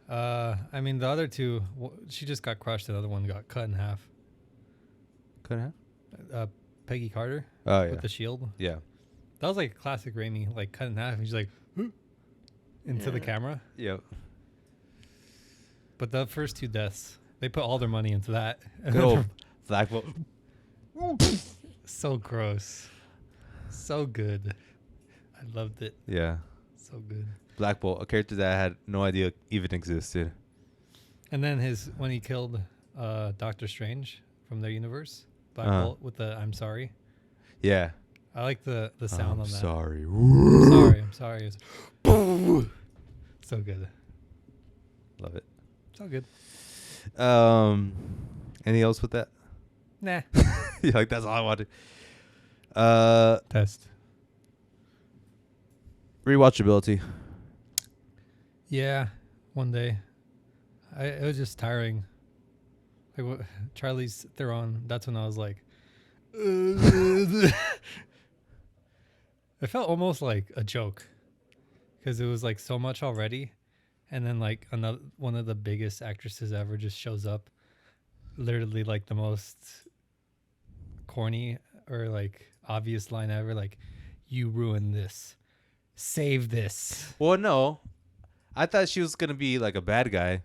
I mean the other two. She just got crushed. The other one got cut in half.
Cut in half?
Peggy Carter.
Oh, yeah.
With the shield.
Yeah.
That was like a classic Raimi, like cut in half, and she's like into the camera.
Yep.
But the first two deaths, they put all their money into that.
Good old Black Bolt.
So gross. So good. I loved it.
Yeah.
So good.
Black Bolt, a character that I had no idea even existed.
And then when he killed Doctor Strange from their universe, Black Bolt with the "I'm sorry."
Yeah.
I like the sound on that.
Sorry.
I'm sorry. It's so good.
Love it.
So good.
Anything else with that?
Nah.
Yeah, like that's all I wanted.
Test.
Rewatchability.
Yeah, one day. It was just tiring. Like Charlie's Theron. That's when I was like, it felt almost like a joke, because it was like so much already, and then like another one of the biggest actresses ever just shows up, literally like the most corny or like obvious line ever, like, "You ruined this, save this."
Well, no, I thought she was gonna be like a bad guy,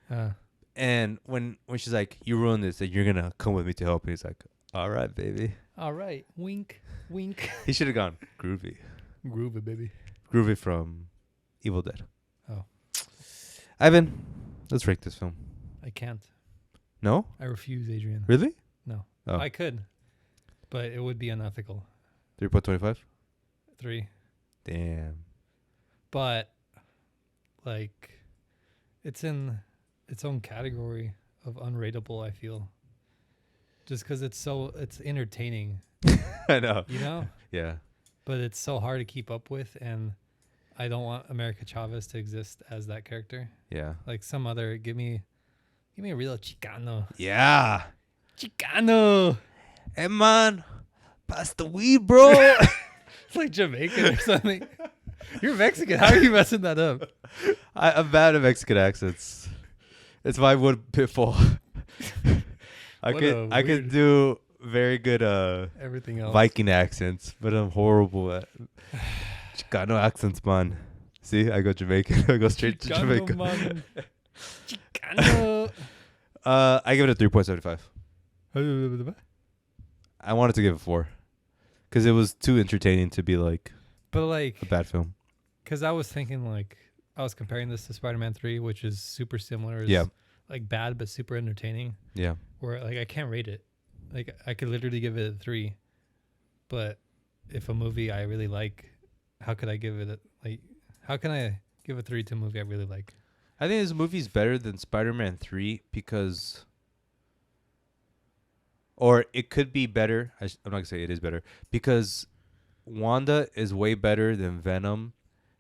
Uh,
and when she's like, "You ruined this, and you're gonna come with me to help," and he's like, "All right, baby."
all right, wink, wink.
He should have gone groovy.
Groovy, baby.
Groovy from Evil Dead.
Oh,
Ivan, let's rank this film.
I can't.
No?
I refuse, Adrian.
Really?
No.
Oh.
I could, but it would be unethical.
3.25?
3.
Damn.
But like, it's in its own category of unrateable, I feel. Just because it's entertaining,
I know.
you know?
Yeah.
But it's so hard to keep up with, and I don't want America Chavez to exist as that character.
Yeah.
Like some other, give me a real Chicano.
Yeah.
Chicano.
Hey, man. Pass the weed, bro.
It's like Jamaican or something. You're Mexican. How are you messing that up?
I'm bad at Mexican accents. It's my one pitfall. I could do very good
Everything else.
Viking accents, but I'm horrible at Chicano accents, man. See, I go Jamaican. I go straight to Jamaica.
Man. Chicano.
I give it a 3.75. I wanted to give it 4 because it was too entertaining to be like
But like,
a bad film.
because I was thinking, like, I was comparing this to Spider-Man 3, which is super similar. It's
Yeah.
like bad but super entertaining.
Yeah.
Where like I can't rate it. Like I could literally give it a 3. But if a movie I really like, how could I give it how can I give a 3 to a movie I really like?
I think this movie's better than Spider-Man 3 because, or it could be better. I'm not gonna say it is better because Wanda is way better than Venom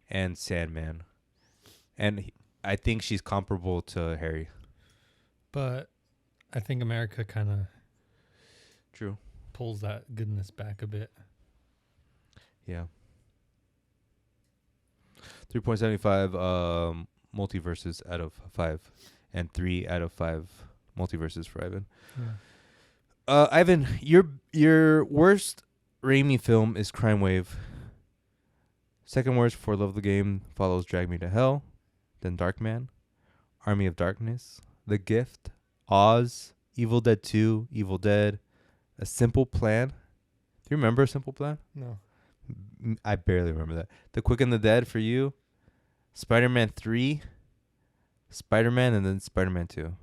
and Sandman, and I think she's comparable to Harry.
But I think America kind of
True.
pulls that goodness back a bit.
Yeah. 3.75 multiverses out of 5, and 3 out of 5 multiverses for Ivan.
Yeah.
Ivan, your worst Raimi film is Crime Wave. Second worst for Love the Game follows Drag Me to Hell, then Darkman, Army of Darkness, The Gift, Oz, Evil Dead 2, Evil Dead, A Simple Plan. Do you remember A Simple Plan?
No.
I barely remember that. The Quick and the Dead for you, Spider-Man 3, Spider-Man, and then Spider-Man 2.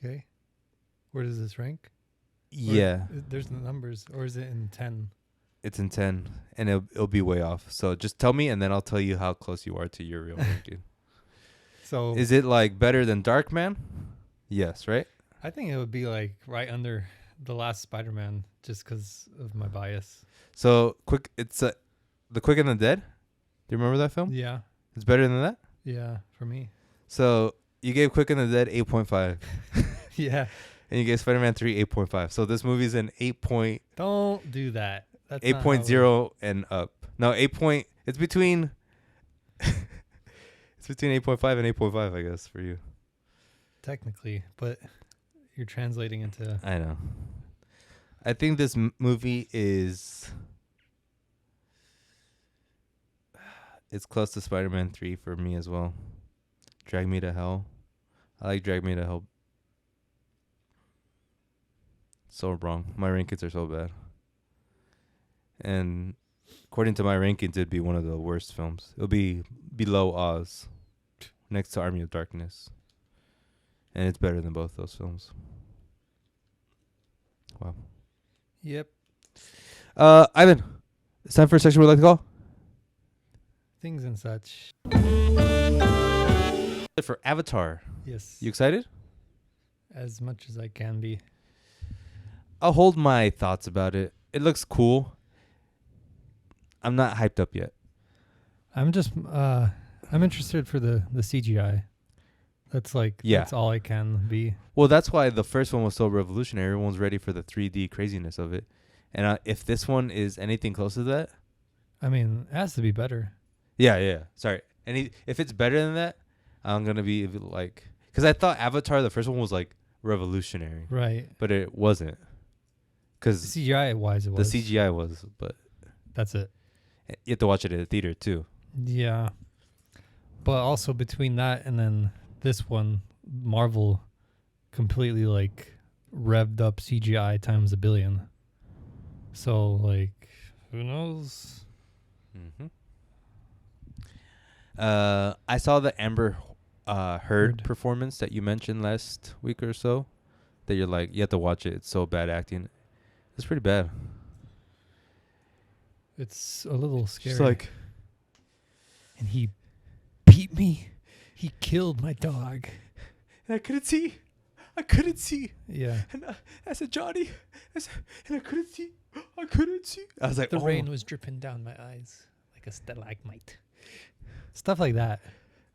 Okay. Where does this rank?
Yeah,
There's the numbers, or is it in 10?
it's in 10, and it'll be way off. So just tell me, and then I'll tell you how close you are to your real ranking.
So
Is it like better than Darkman? Yes, right?
I think it would be like right under the last Spider-Man, just because of my bias.
So it's The Quick and the Dead. Do you remember that film?
Yeah.
It's better than that.
Yeah, for me.
So you gave Quick and the Dead 8.5,
Yeah.
and you gave Spider-Man 3 8.5. So this movie's an 8.0
Don't do that. That's not how
and up. No, it's between it's between 8.5 and 8.5, I guess, for you.
technically, but you're translating into.
I know. I think this movie is it's close to Spider-Man 3 for me as well. Drag Me to Hell. I like Drag Me to Hell. So wrong. My rankings are so bad. And according to my rankings, it'd be one of the worst films. It'll be below Oz, next to Army of Darkness. And it's better than both those films. Wow.
Yep.
Ivan, it's time for a section we'd like to call
Things and such.
for Avatar.
Yes.
You excited?
As much as I can be.
I'll hold my thoughts about it. It looks cool. I'm not hyped up yet.
I'm just I'm interested for the CGI. That's that's all I can be.
Well, that's why the first one was so revolutionary. Everyone's ready for the 3D craziness of it. And if this one is anything close to that,
I mean, it has to be better.
yeah. Sorry. If it's better than that, I'm gonna be like, because I thought Avatar, the first one, was like revolutionary,
Right.
but it wasn't. Because
CGI wise, it was.
the CGI was, but
That's it.
you have to watch it at the theater too.
Yeah. But also between that and then this one, Marvel completely revved up CGI times a billion. So who knows?
Mm-hmm. I saw the Amber Heard performance that you mentioned last week or so. That you're like, you have to watch it. It's so bad acting. It's pretty bad.
It's a little scary.
She's like,
and he beat me. He killed my dog.
and I couldn't see.
Yeah.
And I said, Johnny. And I couldn't see. I was like,
The rain was dripping down my eyes like a stalagmite. Stuff like that.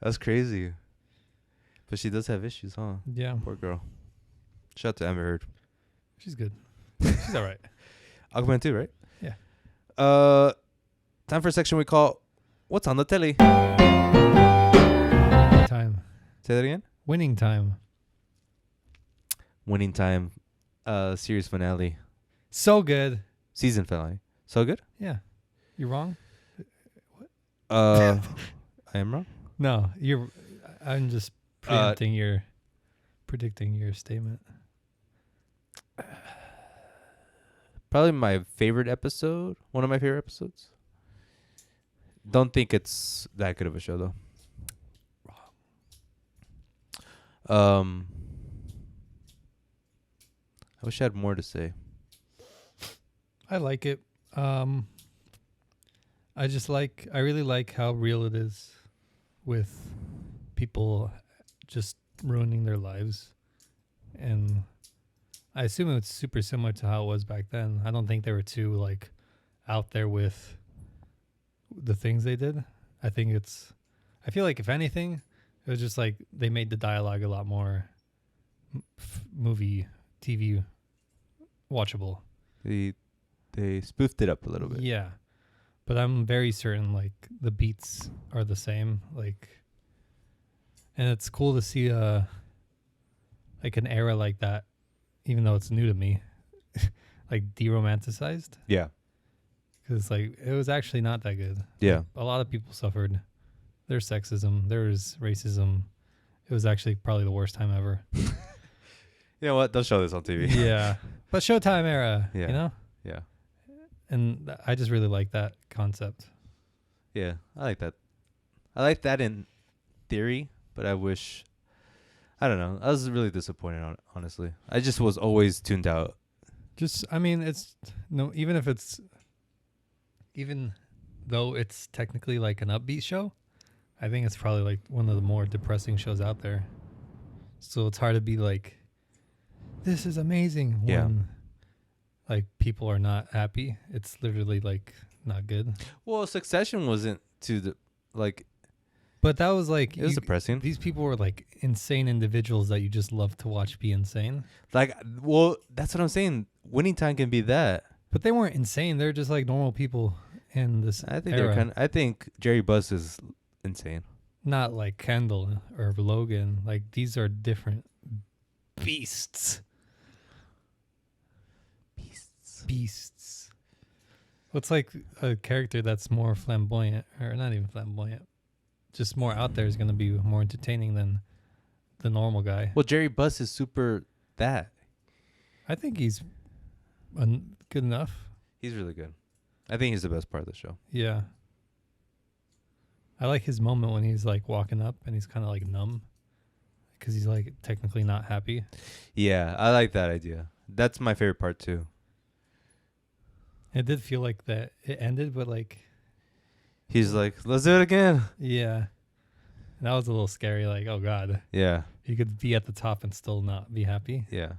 That's crazy. But she does have issues, huh?
Yeah.
Poor girl. Shout out to Amber Heard.
She's good. She's all right.
Aquaman 2, right?
Yeah.
Time for a section we call What's on the Telly?
Time.
Say that again?
Winning time.
Winning Time. Series finale.
So good.
Season finale. So good?
Yeah. You wrong?
I am wrong?
No, I'm just predicting your statement.
Probably my favorite episode. One of my favorite episodes. Don't think it's that good of a show though. I wish I had more to say.
I like it. I really like how real it is with people just ruining their lives. And I assume it's super similar to how it was back then. I don't think they were too out there with the things they did. I feel like if anything, it was just they made the dialogue a lot more movie, TV watchable.
They spoofed it up a little bit.
Yeah. But I'm very certain the beats are the same. And it's cool to see an era like that, even though it's new to me, de-romanticized.
Yeah.
Because it was actually not that good.
Yeah.
A lot of people suffered. There's sexism. There's racism. It was actually probably the worst time ever.
You know what? Don't show this on TV.
Yeah. But Showtime era,
Yeah.
you know?
Yeah.
And I just really like that concept.
Yeah. I like that. I like that in theory, but I wish. I don't know. I was really disappointed on it, honestly. I just was always tuned out.
I mean, it's no. Even though it's technically like an upbeat show, I think it's probably like one of the more depressing shows out there. So it's hard to be like, this is amazing when like people are not happy. It's literally like not good.
Well, Succession wasn't to the like.
But that was like
It was depressing.
These people were like insane individuals that you just love to watch be insane.
Like, well, that's what I'm saying. Winning Time can be that.
But they weren't insane. They're just like normal people in this
I think
era.
I think Jerry Buss is insane.
Not like Kendall or Logan. Like these are different beasts. Beasts. What's like a character that's more flamboyant, or not even flamboyant, just more out there is going to be more entertaining than the normal guy.
Well, Jerry Buss is super that.
I think he's good enough.
He's really good. I think he's the best part of the show.
Yeah. I like his moment when he's like walking up and he's kind of like numb because he's like technically not happy.
Yeah, I like that idea. That's my favorite part too.
It did feel like that it ended, but like
he's like, let's do it again.
Yeah. And that was a little scary. Like, oh God,
Yeah.
you could be at the top and still not be happy.
Yeah.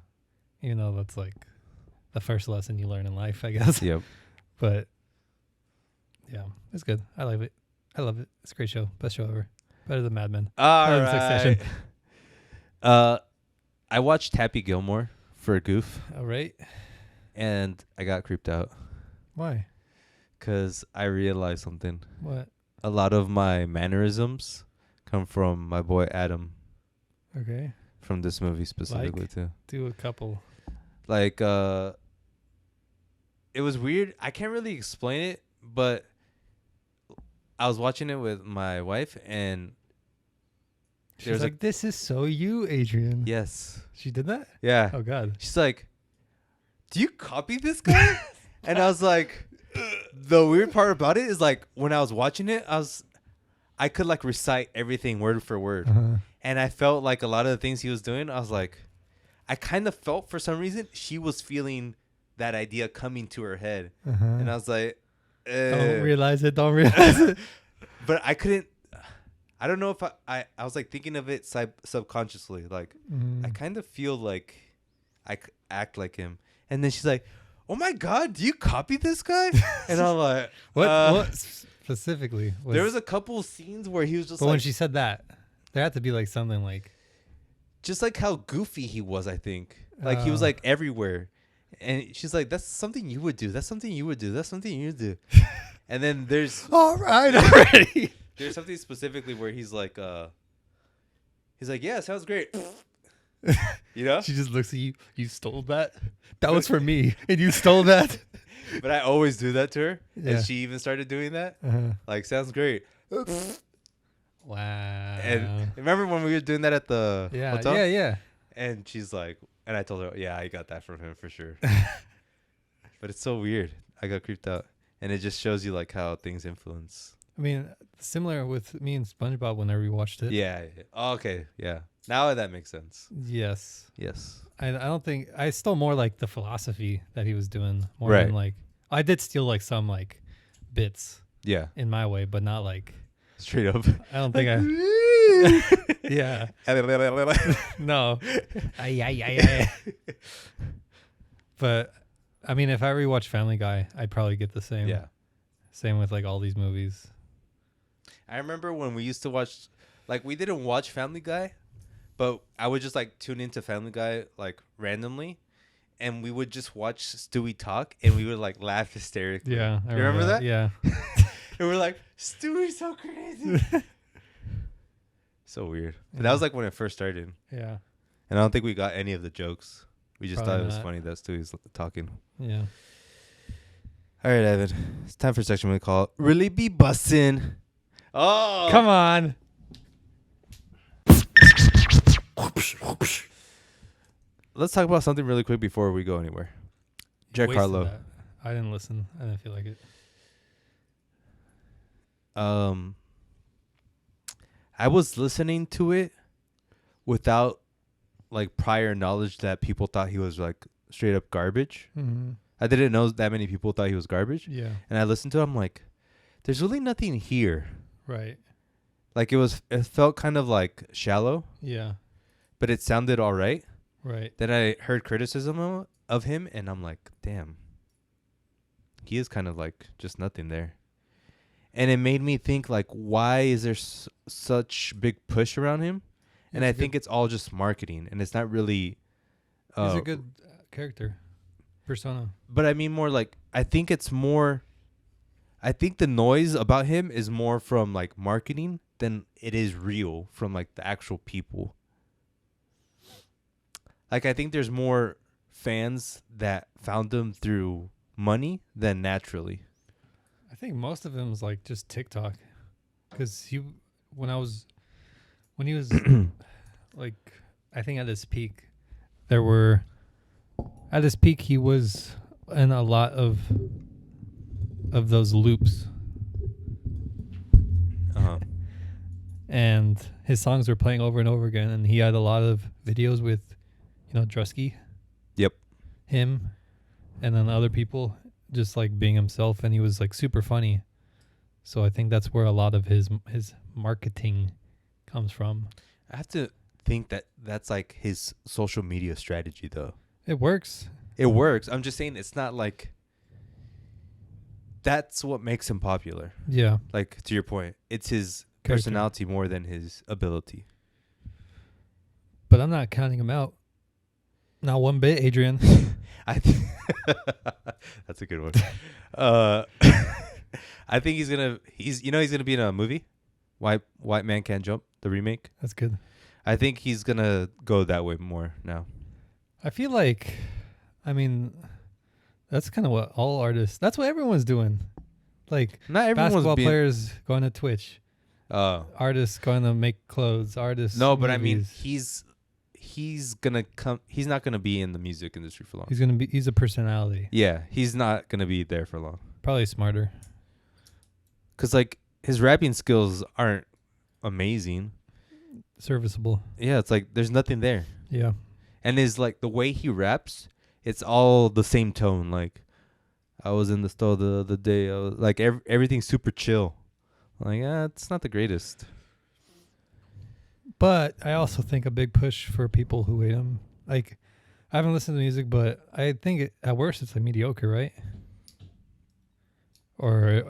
Even though that's like the first lesson you learn in life, I guess.
Yep.
But yeah, it's good. I love it. It's a great show. Best show ever. Better than Mad Men.
All
Better than
right.
Succession.
I watched Happy Gilmore for a goof,
All right.
and I got creeped out
Why?
because I realized something.
What?
A lot of my mannerisms come from my boy Adam
Okay.
from this movie specifically too.
Do a couple.
Like, it was weird. I can't really explain it, but I was watching it with my wife, and
She's like, this is so you, Adrian.
yes,
She did that?
yeah.
Oh, God.
She's like, do you copy this guy? And I was like, the weird part about it is like when I was watching it, I could like recite everything word for word.
Uh-huh.
And I felt like a lot of the things he was doing, I was like, I kind of felt for some reason she was feeling that idea coming to her head.
Uh-huh.
And I was like,
Don't realize it.
but I couldn't. I don't know if I was like thinking of it subconsciously. Like, I kind of feel like I act like him. And then she's like, oh my God, do you copy this guy? And I'm like,
What specifically?
There was a couple scenes where he was just
But
like,
when she said that, there had to be like something like,
just like how goofy he was, I think. Like, he was like everywhere. And she's like, that's something you would do. That's something you would do. That's something you would do. And then there's
all right, already.
there's something specifically where he's like, yeah, sounds great. You know?
She just looks at you. You stole that? That was for me. And you stole that?
But I always do that to her.
Yeah.
And she even started doing that.
Uh-huh.
Like, sounds great.
Wow.
And remember when we were doing that at the hotel?
Yeah.
And she's like, and I told her, yeah, I got that from him for sure. But it's so weird. I got creeped out. And it just shows you like how things influence.
I mean, similar with me and SpongeBob when I rewatched it.
Yeah. Oh, okay. Yeah. Now that makes sense.
Yes.
Yes.
I don't think I stole more like the philosophy that he was doing more
Right.
than like I did steal like some like bits
Yeah.
in my way, but not like
Straight up.
I don't think I yeah. No. But I mean, if I rewatch Family Guy, I'd probably get the same.
Yeah.
Same with like all these movies.
I remember when we used to watch, like, we didn't watch Family Guy, but I would just like tune into Family Guy like randomly, and we would just watch Stewie talk, and we would like laugh hysterically.
Yeah. I
You remember that?
Yeah.
And we're like, Stewie's so crazy. So weird. But that was like when it first started,
Yeah.
and I don't think we got any of the jokes. We just
Probably
thought it was
not.
funny that Stewie's talking.
Yeah.
All right, Evan. It's time for a section we call Really Be Bussin'. Oh,
Come on.
Let's talk about something really quick before we go anywhere. Jack
Wasted
Harlow.
that. I didn't listen. I didn't feel like it.
I I was listening to it without like prior knowledge that people thought he was like straight up garbage.
Mm-hmm.
I didn't know that many people thought he was garbage.
Yeah.
And I listened to it, I'm like, there's really nothing here.
Right.
Like it felt kind of like shallow,
Yeah.
but it sounded all right.
Right.
Then I heard criticism of him, and I'm like, damn, he is kind of like just nothing there. And it made me think, like, why is there such big push around him? And I think it's all just marketing, and it's not really.
He's a good character, persona.
But I mean, more like, I think it's more. I think the noise about him is more from like marketing than it is real from like the actual people. Like, I think there's more fans that found him through money than naturally.
I think most of him is like just TikTok, because when he was like, I think at his peak, he was in a lot of those loops, and his songs were playing over and over again, and he had a lot of videos with, Drusky.
Yep.
Him, and then other people just like being himself, and he was like super funny. So I think that's where a lot of his marketing comes from.
I have to think that that's like his social media strategy, though.
It works.
It works. I'm just saying it's not like that's what makes him popular.
Yeah.
Like, to your point, it's his
Character.
personality more than his ability.
But I'm not counting him out. Not one bit, Adrian.
That's a good one. I think he's gonna be in a movie, White Man Can't Jump, the remake.
That's good.
I think he's gonna go that way more now.
I feel like, I mean, that's kind of what all artists. That's what everyone's doing. Like,
Not everyone's
basketball players going to Twitch. Artists going to make clothes. Artists.
No, but
movies.
I mean, he's gonna come. He's not gonna be in the music industry for long.
He's a personality.
Yeah, he's not gonna be there for long.
Probably smarter.
Cause like his rapping skills aren't amazing.
Serviceable.
Yeah, it's like there's nothing there.
Yeah.
And is like the way he raps, it's all the same tone. Like, I was in the store the other day. I was like everything's super chill. Like, it's not the greatest.
But I also think a big push for people who hate him. Like, I haven't listened to music, but I think at worst it's like mediocre, right? Or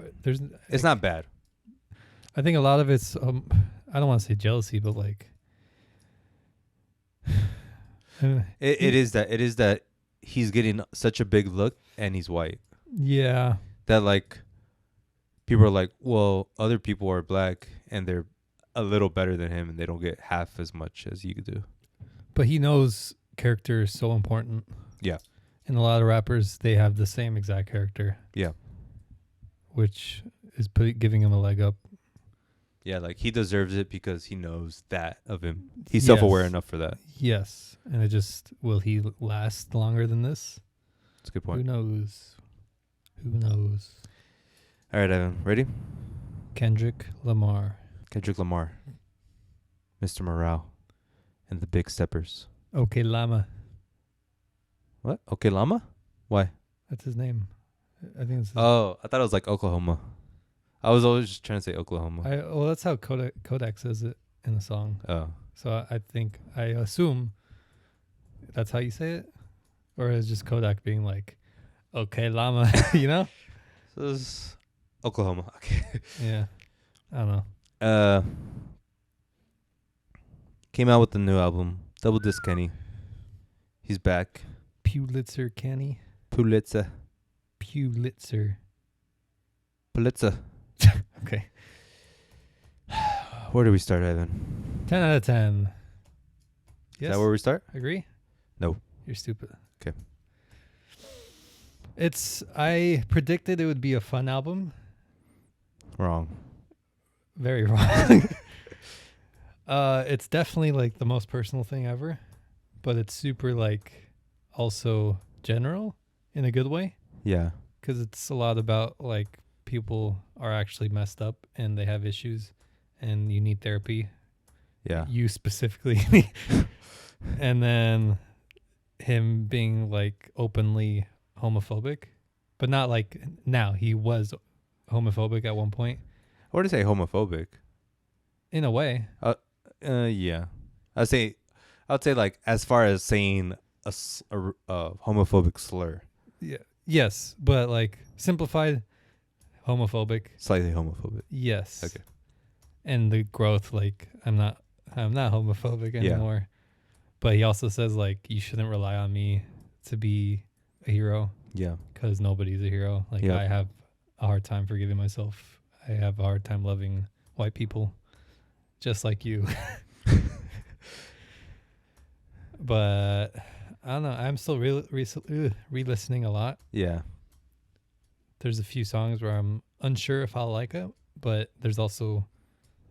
It's not bad.
I think a lot of it's I don't want to say jealousy, but like
it is that he's getting such a big look and he's white.
Yeah.
That like people are like, well, other people are black and they're a little better than him and they don't get half as much as you do.
But he knows character is so important.
Yeah.
And a lot of rappers, they have the same exact character.
Yeah.
Which is giving him a leg up.
Yeah, like he deserves it because he knows that of him. He's self-aware enough for that.
Yes. And will he last longer than this?
That's a good point.
Who knows? Who knows?
All right, Evan. Ready?
Kendrick Lamar.
Mr. Morale, and the Big Steppers.
Okay, Llama.
What? Okay, Llama? Why?
That's his name. I think it's
Oh, I thought it was like Oklahoma. I was always just trying to say Oklahoma.
well, that's how Kodak says it in the song.
Oh.
So I assume that's how you say it? Or is just Kodak being like, okay, Llama, you know?
So it's Oklahoma. Okay.
Yeah. I don't know.
Came out with the new album, Double Disc Kenny. He's back.
Pulitzer Kenny.
Pulitzer.
Okay.
Where do we start, Evan?
10 out of 10. Yes.
Is that where we start?
Agree?
No.
You're stupid.
Okay.
I predicted it would be a fun album.
Wrong.
Very wrong. It's definitely like the most personal thing ever, but it's super like also general in a good way.
Yeah.
Because it's a lot about like people are actually messed up and they have issues and you need therapy
Yeah.
You specifically. And then him being like openly homophobic, but not like now. He was homophobic at one point.
I wouldn't say homophobic.
In a way.
Yeah. I'd say like as far as saying a homophobic slur.
Yeah. Yes, but like simplified homophobic.
Slightly homophobic.
Yes.
Okay.
And the growth, like I'm not homophobic anymore. But he also says like you shouldn't rely on me to be a hero.
Yeah.
Because nobody's a hero. Like I have a hard time forgiving myself. I have a hard time loving white people, just like you. But I don't know. I'm still re-listening a lot.
Yeah.
There's a few songs where I'm unsure if I'll like it, but there's also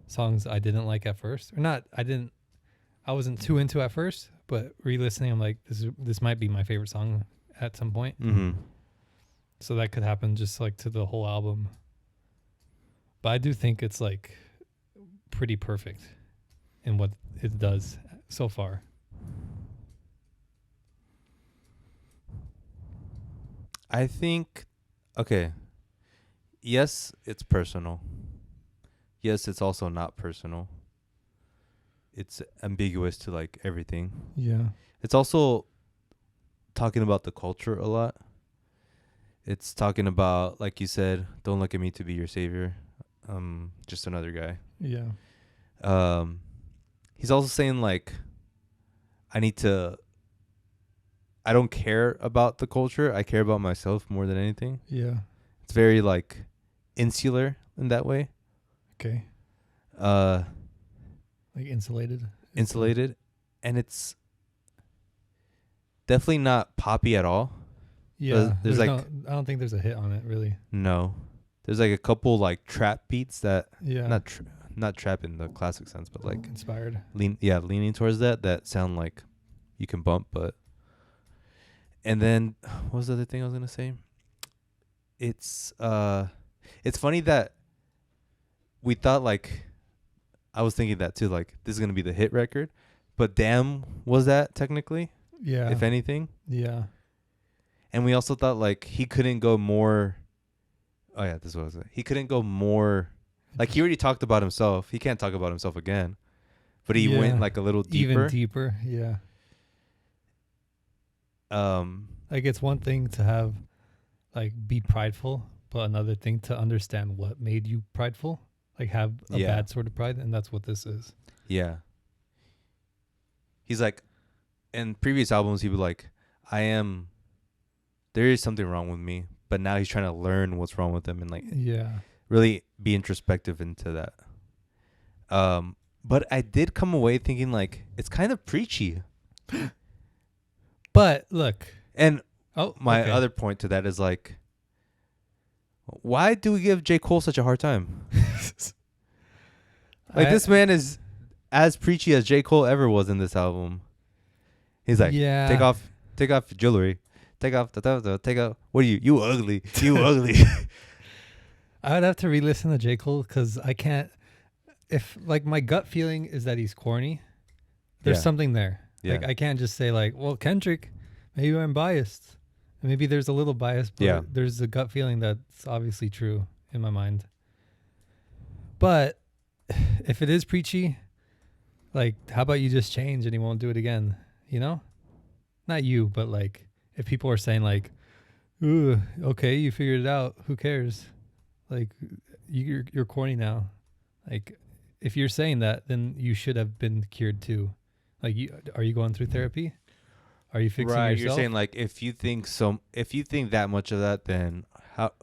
songs I didn't like at first, or not. I wasn't too into at first, but re-listening, I'm like, this might be my favorite song at some point.
Mm-hmm.
So that could happen just like to the whole album. But I do think it's like pretty perfect in what it does so far.
I think, okay, yes, it's personal. Yes, it's also not personal. It's ambiguous to like everything.
Yeah.
It's also talking about the culture a lot. It's talking about, like you said, don't look at me to be your savior. Just another guy.
Yeah.
He's also saying like, I don't care about the culture. I care about myself more than anything.
Yeah.
It's very like insular in that way.
Okay. Like insulated.
And it's definitely not poppy at all.
Yeah.
There's like
I don't think there's a hit on it really.
No. There's like a couple like trap beats that not trap in the classic sense, but like
inspired.
Leaning towards that sound like you can bump, but and then what was the other thing I was gonna say? It's funny that we thought like I was thinking that too, like this is gonna be the hit record, but Damn was that technically?
Yeah.
If anything.
Yeah.
And we also thought like he couldn't go more. Oh yeah, this was it. He couldn't go more. Like he already talked about himself. He can't talk about himself again. But he went like a little deeper.
Even deeper, yeah. Like it's one thing to have like be prideful, but another thing to understand what made you prideful. Like have a bad sort of pride, and that's what this is.
Yeah. He's like, in previous albums, he was like, there is something wrong with me, but now he's trying to learn what's wrong with him and like, really be introspective into that. But I did come away thinking like it's kind of preachy.
But look,
and my other point to that is like, why do we give J. Cole such a hard time? Like this man is as preachy as J. Cole ever was in this album. He's like, take off jewelry, take off. What are you? You ugly. You ugly.
I would have to re-listen to J. Cole because I can't. If like my gut feeling is that he's corny, there's something there. Yeah. Like I can't just say like, well, Kendrick, maybe I'm biased. Maybe there's a little bias, but there's a gut feeling that's obviously true in my mind. But if it is preachy, like, how about you just change and he won't do it again? You know? Not you, but like, if people are saying like, ooh, okay, you figured it out. Who cares? Like, you're corny now. Like, if you're saying that, then you should have been cured too. Like, are you going through therapy? Are you fixing yourself?
You're saying like if you think that much of that, then how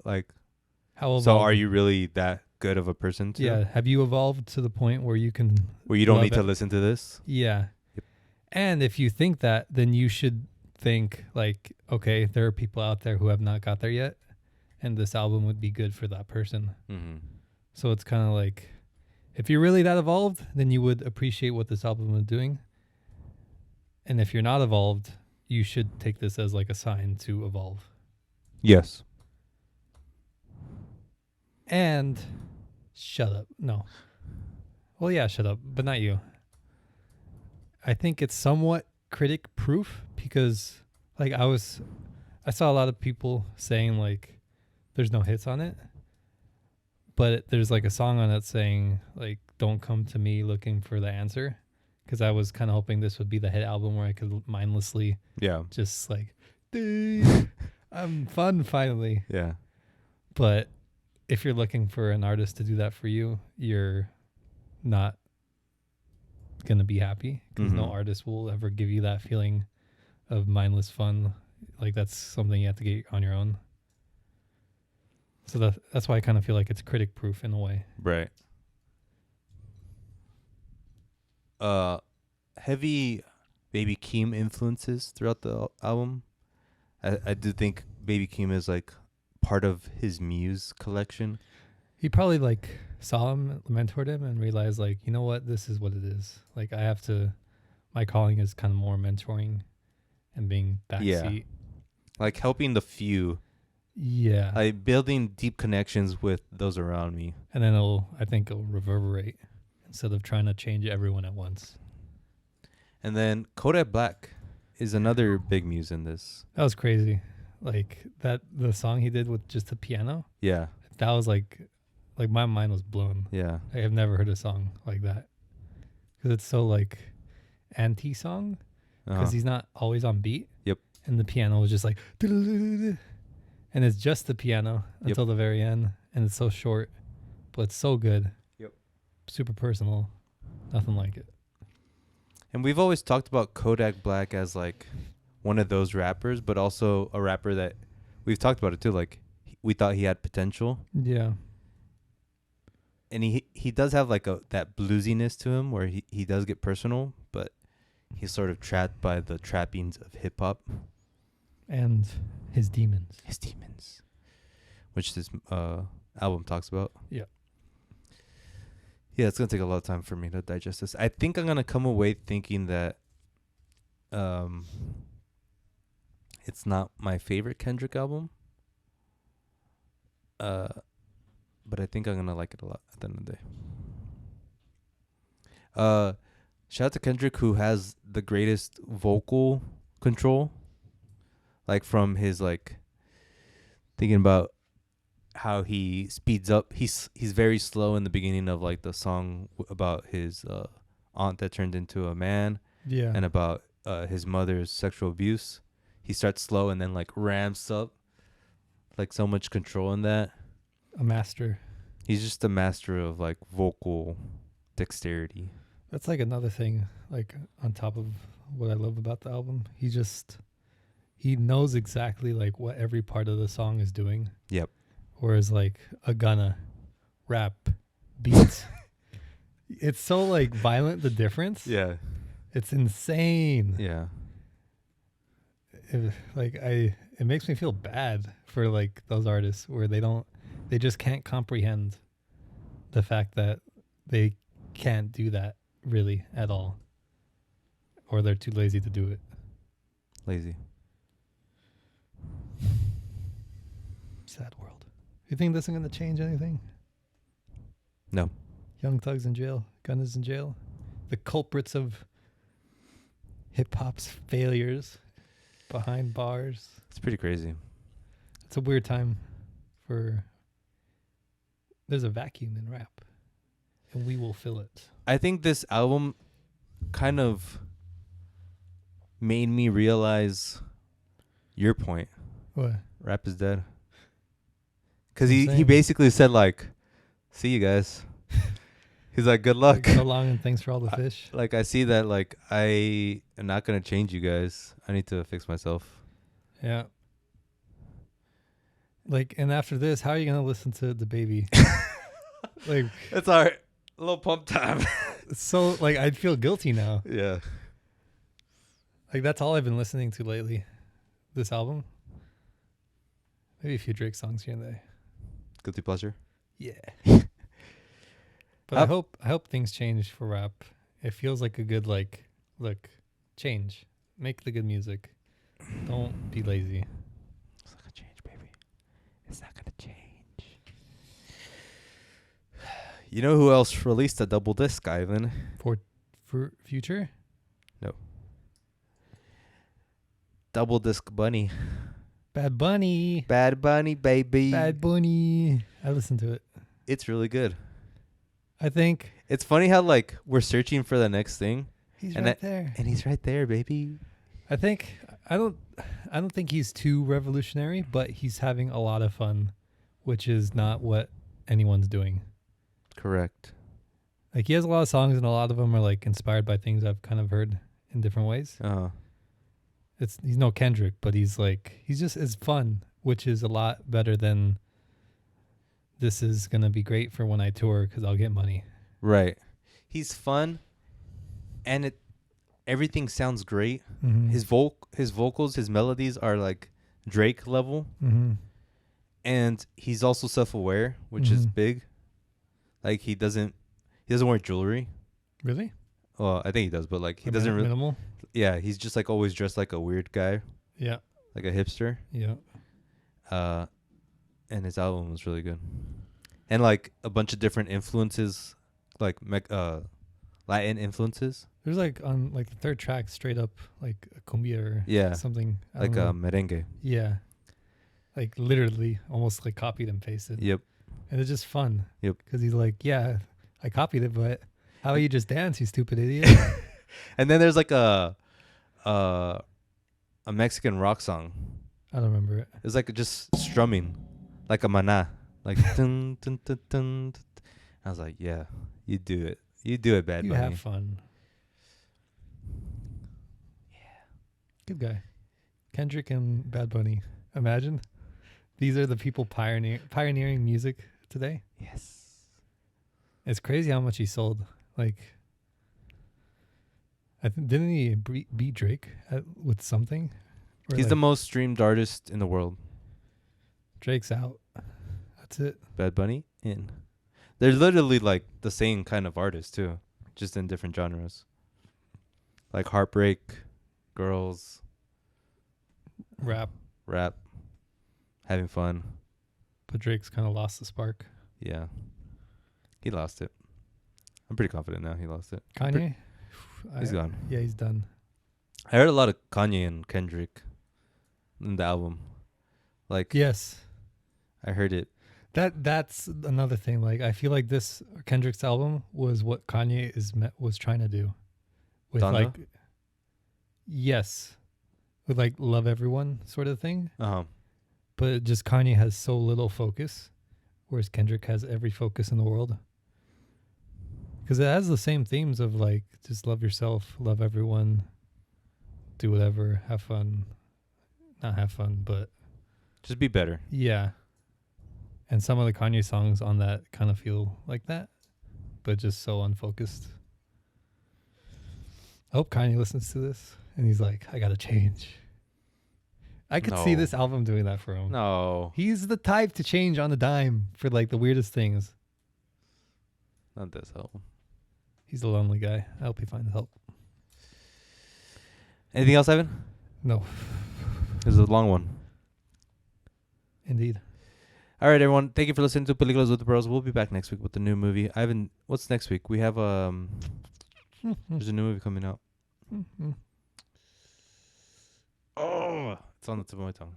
so are you really that good of a person too?
Yeah. Have you evolved to the point where you don't need
to listen to this?
Yeah. Yep. And if you think that, then you should think like, okay, there are people out there who have not got there yet, and this album would be good for that person. Mm-hmm. So it's kind of like, if you're really that evolved, then you would appreciate what this album is doing. And if you're not evolved, you should take this as like a sign to evolve.
Yes.
And shut up. No. Well, yeah, shut up, but not you. I think it's somewhat critic proof because like I saw a lot of people saying like there's no hits on it, but there's like a song on it saying like don't come to me looking for the answer, because I was kind of hoping this would be the hit album where I could mindlessly just like I'm fun finally.
Yeah.
But if you're looking for an artist to do that for you, you're not gonna be happy, because no artist will ever give you that feeling of mindless fun. Like that's something you have to get on your own. So that's why I kind of feel like it's critic proof in a way.
Right. Heavy Baby Keem influences throughout the album. I do think Baby Keem is like part of his Muse collection.
He probably like saw him, mentored him, and realized like, you know what, this is what it is. Like my calling is kind of more mentoring and being backseat.
Yeah. Like helping the few.
Yeah.
Like building deep connections with those around me.
And then I think it'll reverberate instead of trying to change everyone at once.
And then Kodak Black is another big Muse in this.
That was crazy. Like the song he did with just the piano.
Yeah.
That was like my mind was blown.
Yeah.
I have never heard a song like that, because it's so like anti-song, because he's not always on beat.
Yep.
And the piano was just like, and it's just the piano until the very end, and it's so short, but it's so good.
Yep.
Super personal. Nothing like it.
And we've always talked about Kodak Black as like one of those rappers, but also a rapper that we've talked about it too. Like we thought he had potential.
Yeah.
And he does have like that bluesiness to him where he does get personal, but he's sort of trapped by the trappings of hip hop.
And his demons.
Which this album talks about.
Yeah.
Yeah, it's going to take a lot of time for me to digest this. I think I'm going to come away thinking that it's not my favorite Kendrick album. But I think I'm going to like it a lot at the end of the day. Shout out to Kendrick, who has the greatest vocal control. Like from his like thinking about how he speeds up. He's very slow in the beginning of like the song about his aunt that turned into a man.
Yeah.
And about his mother's sexual abuse. He starts slow and then like ramps up. Like so much control in that.
A master.
He's just a master of like vocal dexterity.
That's like another thing, like on top of what I love about the album. He knows exactly like what every part of the song is doing.
Yep.
Whereas like a Gunna rap beats, it's so like violent, the difference.
Yeah.
It's insane.
Yeah.
It makes me feel bad for like those artists where they just can't comprehend the fact that they can't do that really at all, or they're too lazy to do it.
Lazy.
Sad world. You think this is going to change anything?
No.
Young Thug's in jail. Gunna's in jail. The culprits of hip hop's failures behind bars.
It's pretty crazy.
It's a weird time there's a vacuum in rap, and we will fill it.
I think this album kind of made me realize your point.
What?
Rap is dead. Because he
Insane.
basically said like, see you guys. He's like, good luck.
Like, so long and thanks for all the fish.
I see that like I am not going to change you guys. I need to fix myself.
Yeah. Like, and after this, how are you going to listen to The Baby? Like,
It's all right. A little pump time.
so, like, I'd feel guilty now.
Yeah.
Like, that's all I've been listening to lately. This album. Maybe a few Drake songs here and there.
Guilty pleasure.
Yeah. But I hope things change for rap. It feels like a good, like, look, change. Make the good music. Don't be lazy.
It's not going to change, baby. It's not going to change. You know who else released a double disc, Ivan?
For Future?
No. Double Disc Bunny.
Bad Bunny.
Bad Bunny, baby.
Bad Bunny. I listened to it.
It's really good.
I think
It's funny how like we're searching for the next thing,
he's
And
right there.
and he's right there, baby.
I think I don't think he's too revolutionary, but he's having a lot of fun, which is not what anyone's doing.
Correct.
Like he has a lot of songs and a lot of them are like inspired by things I've kind of heard in different ways. He's no Kendrick, but he's just as fun, which is a lot better than this is going to be great for when I tour because I'll get money.
Right. He's fun, and everything sounds great.
Mm-hmm.
His vocals, his melodies are like Drake level,
Mm-hmm.
and he's also self-aware, which is big. Like he doesn't wear jewelry.
Really?
Well, I think he does, but like he doesn't really.
Minimal?
Yeah, he's just like always dressed like a weird guy,
Yeah.
like a hipster.
Yeah.
And his album was really good, and like a bunch of different influences, like Latin influences.
There's like on like the third track, straight up like a cumbia or something. I
like
don't know.
merengue.
Yeah. Like literally almost like copied and pasted.
Yep.
And it's just fun.
Yep.
Because he's like, yeah, I copied it, but how about you just dance, you stupid idiot?
And then there's like a Mexican rock song.
I don't remember it.
It's like just strumming, like a maná, like dun, dun, dun, dun, dun. I was like, yeah, you do it. You do it, Bad
You
Bunny.
have fun. Yeah. Good guy. Kendrick and Bad Bunny. Imagine. These are the people pioneering music today.
Yes.
It's crazy how much he sold. Like, didn't he beat Drake with something? Or
He's
like,
the most streamed artist in the world.
Drake's out. That's it.
Bad Bunny in. They're literally like the same kind of artist too, just in different genres. Like heartbreak, girls,
Rap.
having fun.
But Drake's kind of lost the spark.
Yeah. He lost it. I'm pretty confident now he lost it.
Kanye?
He's gone.
Yeah, he's done.
I heard a lot of Kanye and Kendrick in the album. Like,
Yes.
I heard it.
That's another thing. Like, I feel like this Kendrick's album was what Kanye was trying to do. With
Donda?
like, yes. With like love everyone sort of thing. But just Kanye has so little focus, whereas Kendrick has every focus in the world. Because it has the same themes of like, just love yourself, love everyone, do whatever, have fun. Not have fun, but
Just be better.
yeah. And some of the Kanye songs on that kind of feel like that, but just so unfocused. I hope Kanye listens to this and he's like, I got to change. I could see
No.
this album doing that for him.
No.
He's the type to change on a dime for like the weirdest things.
Not this album.
He's a lonely guy. I hope he finds help.
Anything else, Evan?
No,
This is a long one.
indeed.
All right, everyone. Thank you for listening to Peliculas with the Bros. We'll be back next week with the new movie. What's next week? We have there's a new movie coming out. Oh, it's on the tip of my tongue.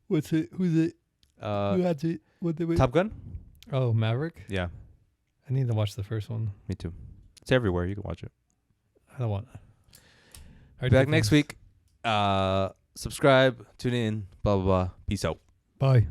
What's it? Who's it? Who had it? What did we?
Top Gun?
Oh, Maverick.
Yeah,
I need to watch the first one.
me too. It's everywhere. You can watch it.
I don't want.
Back next week. Subscribe, tune in, blah, blah, blah. Peace out.
Bye.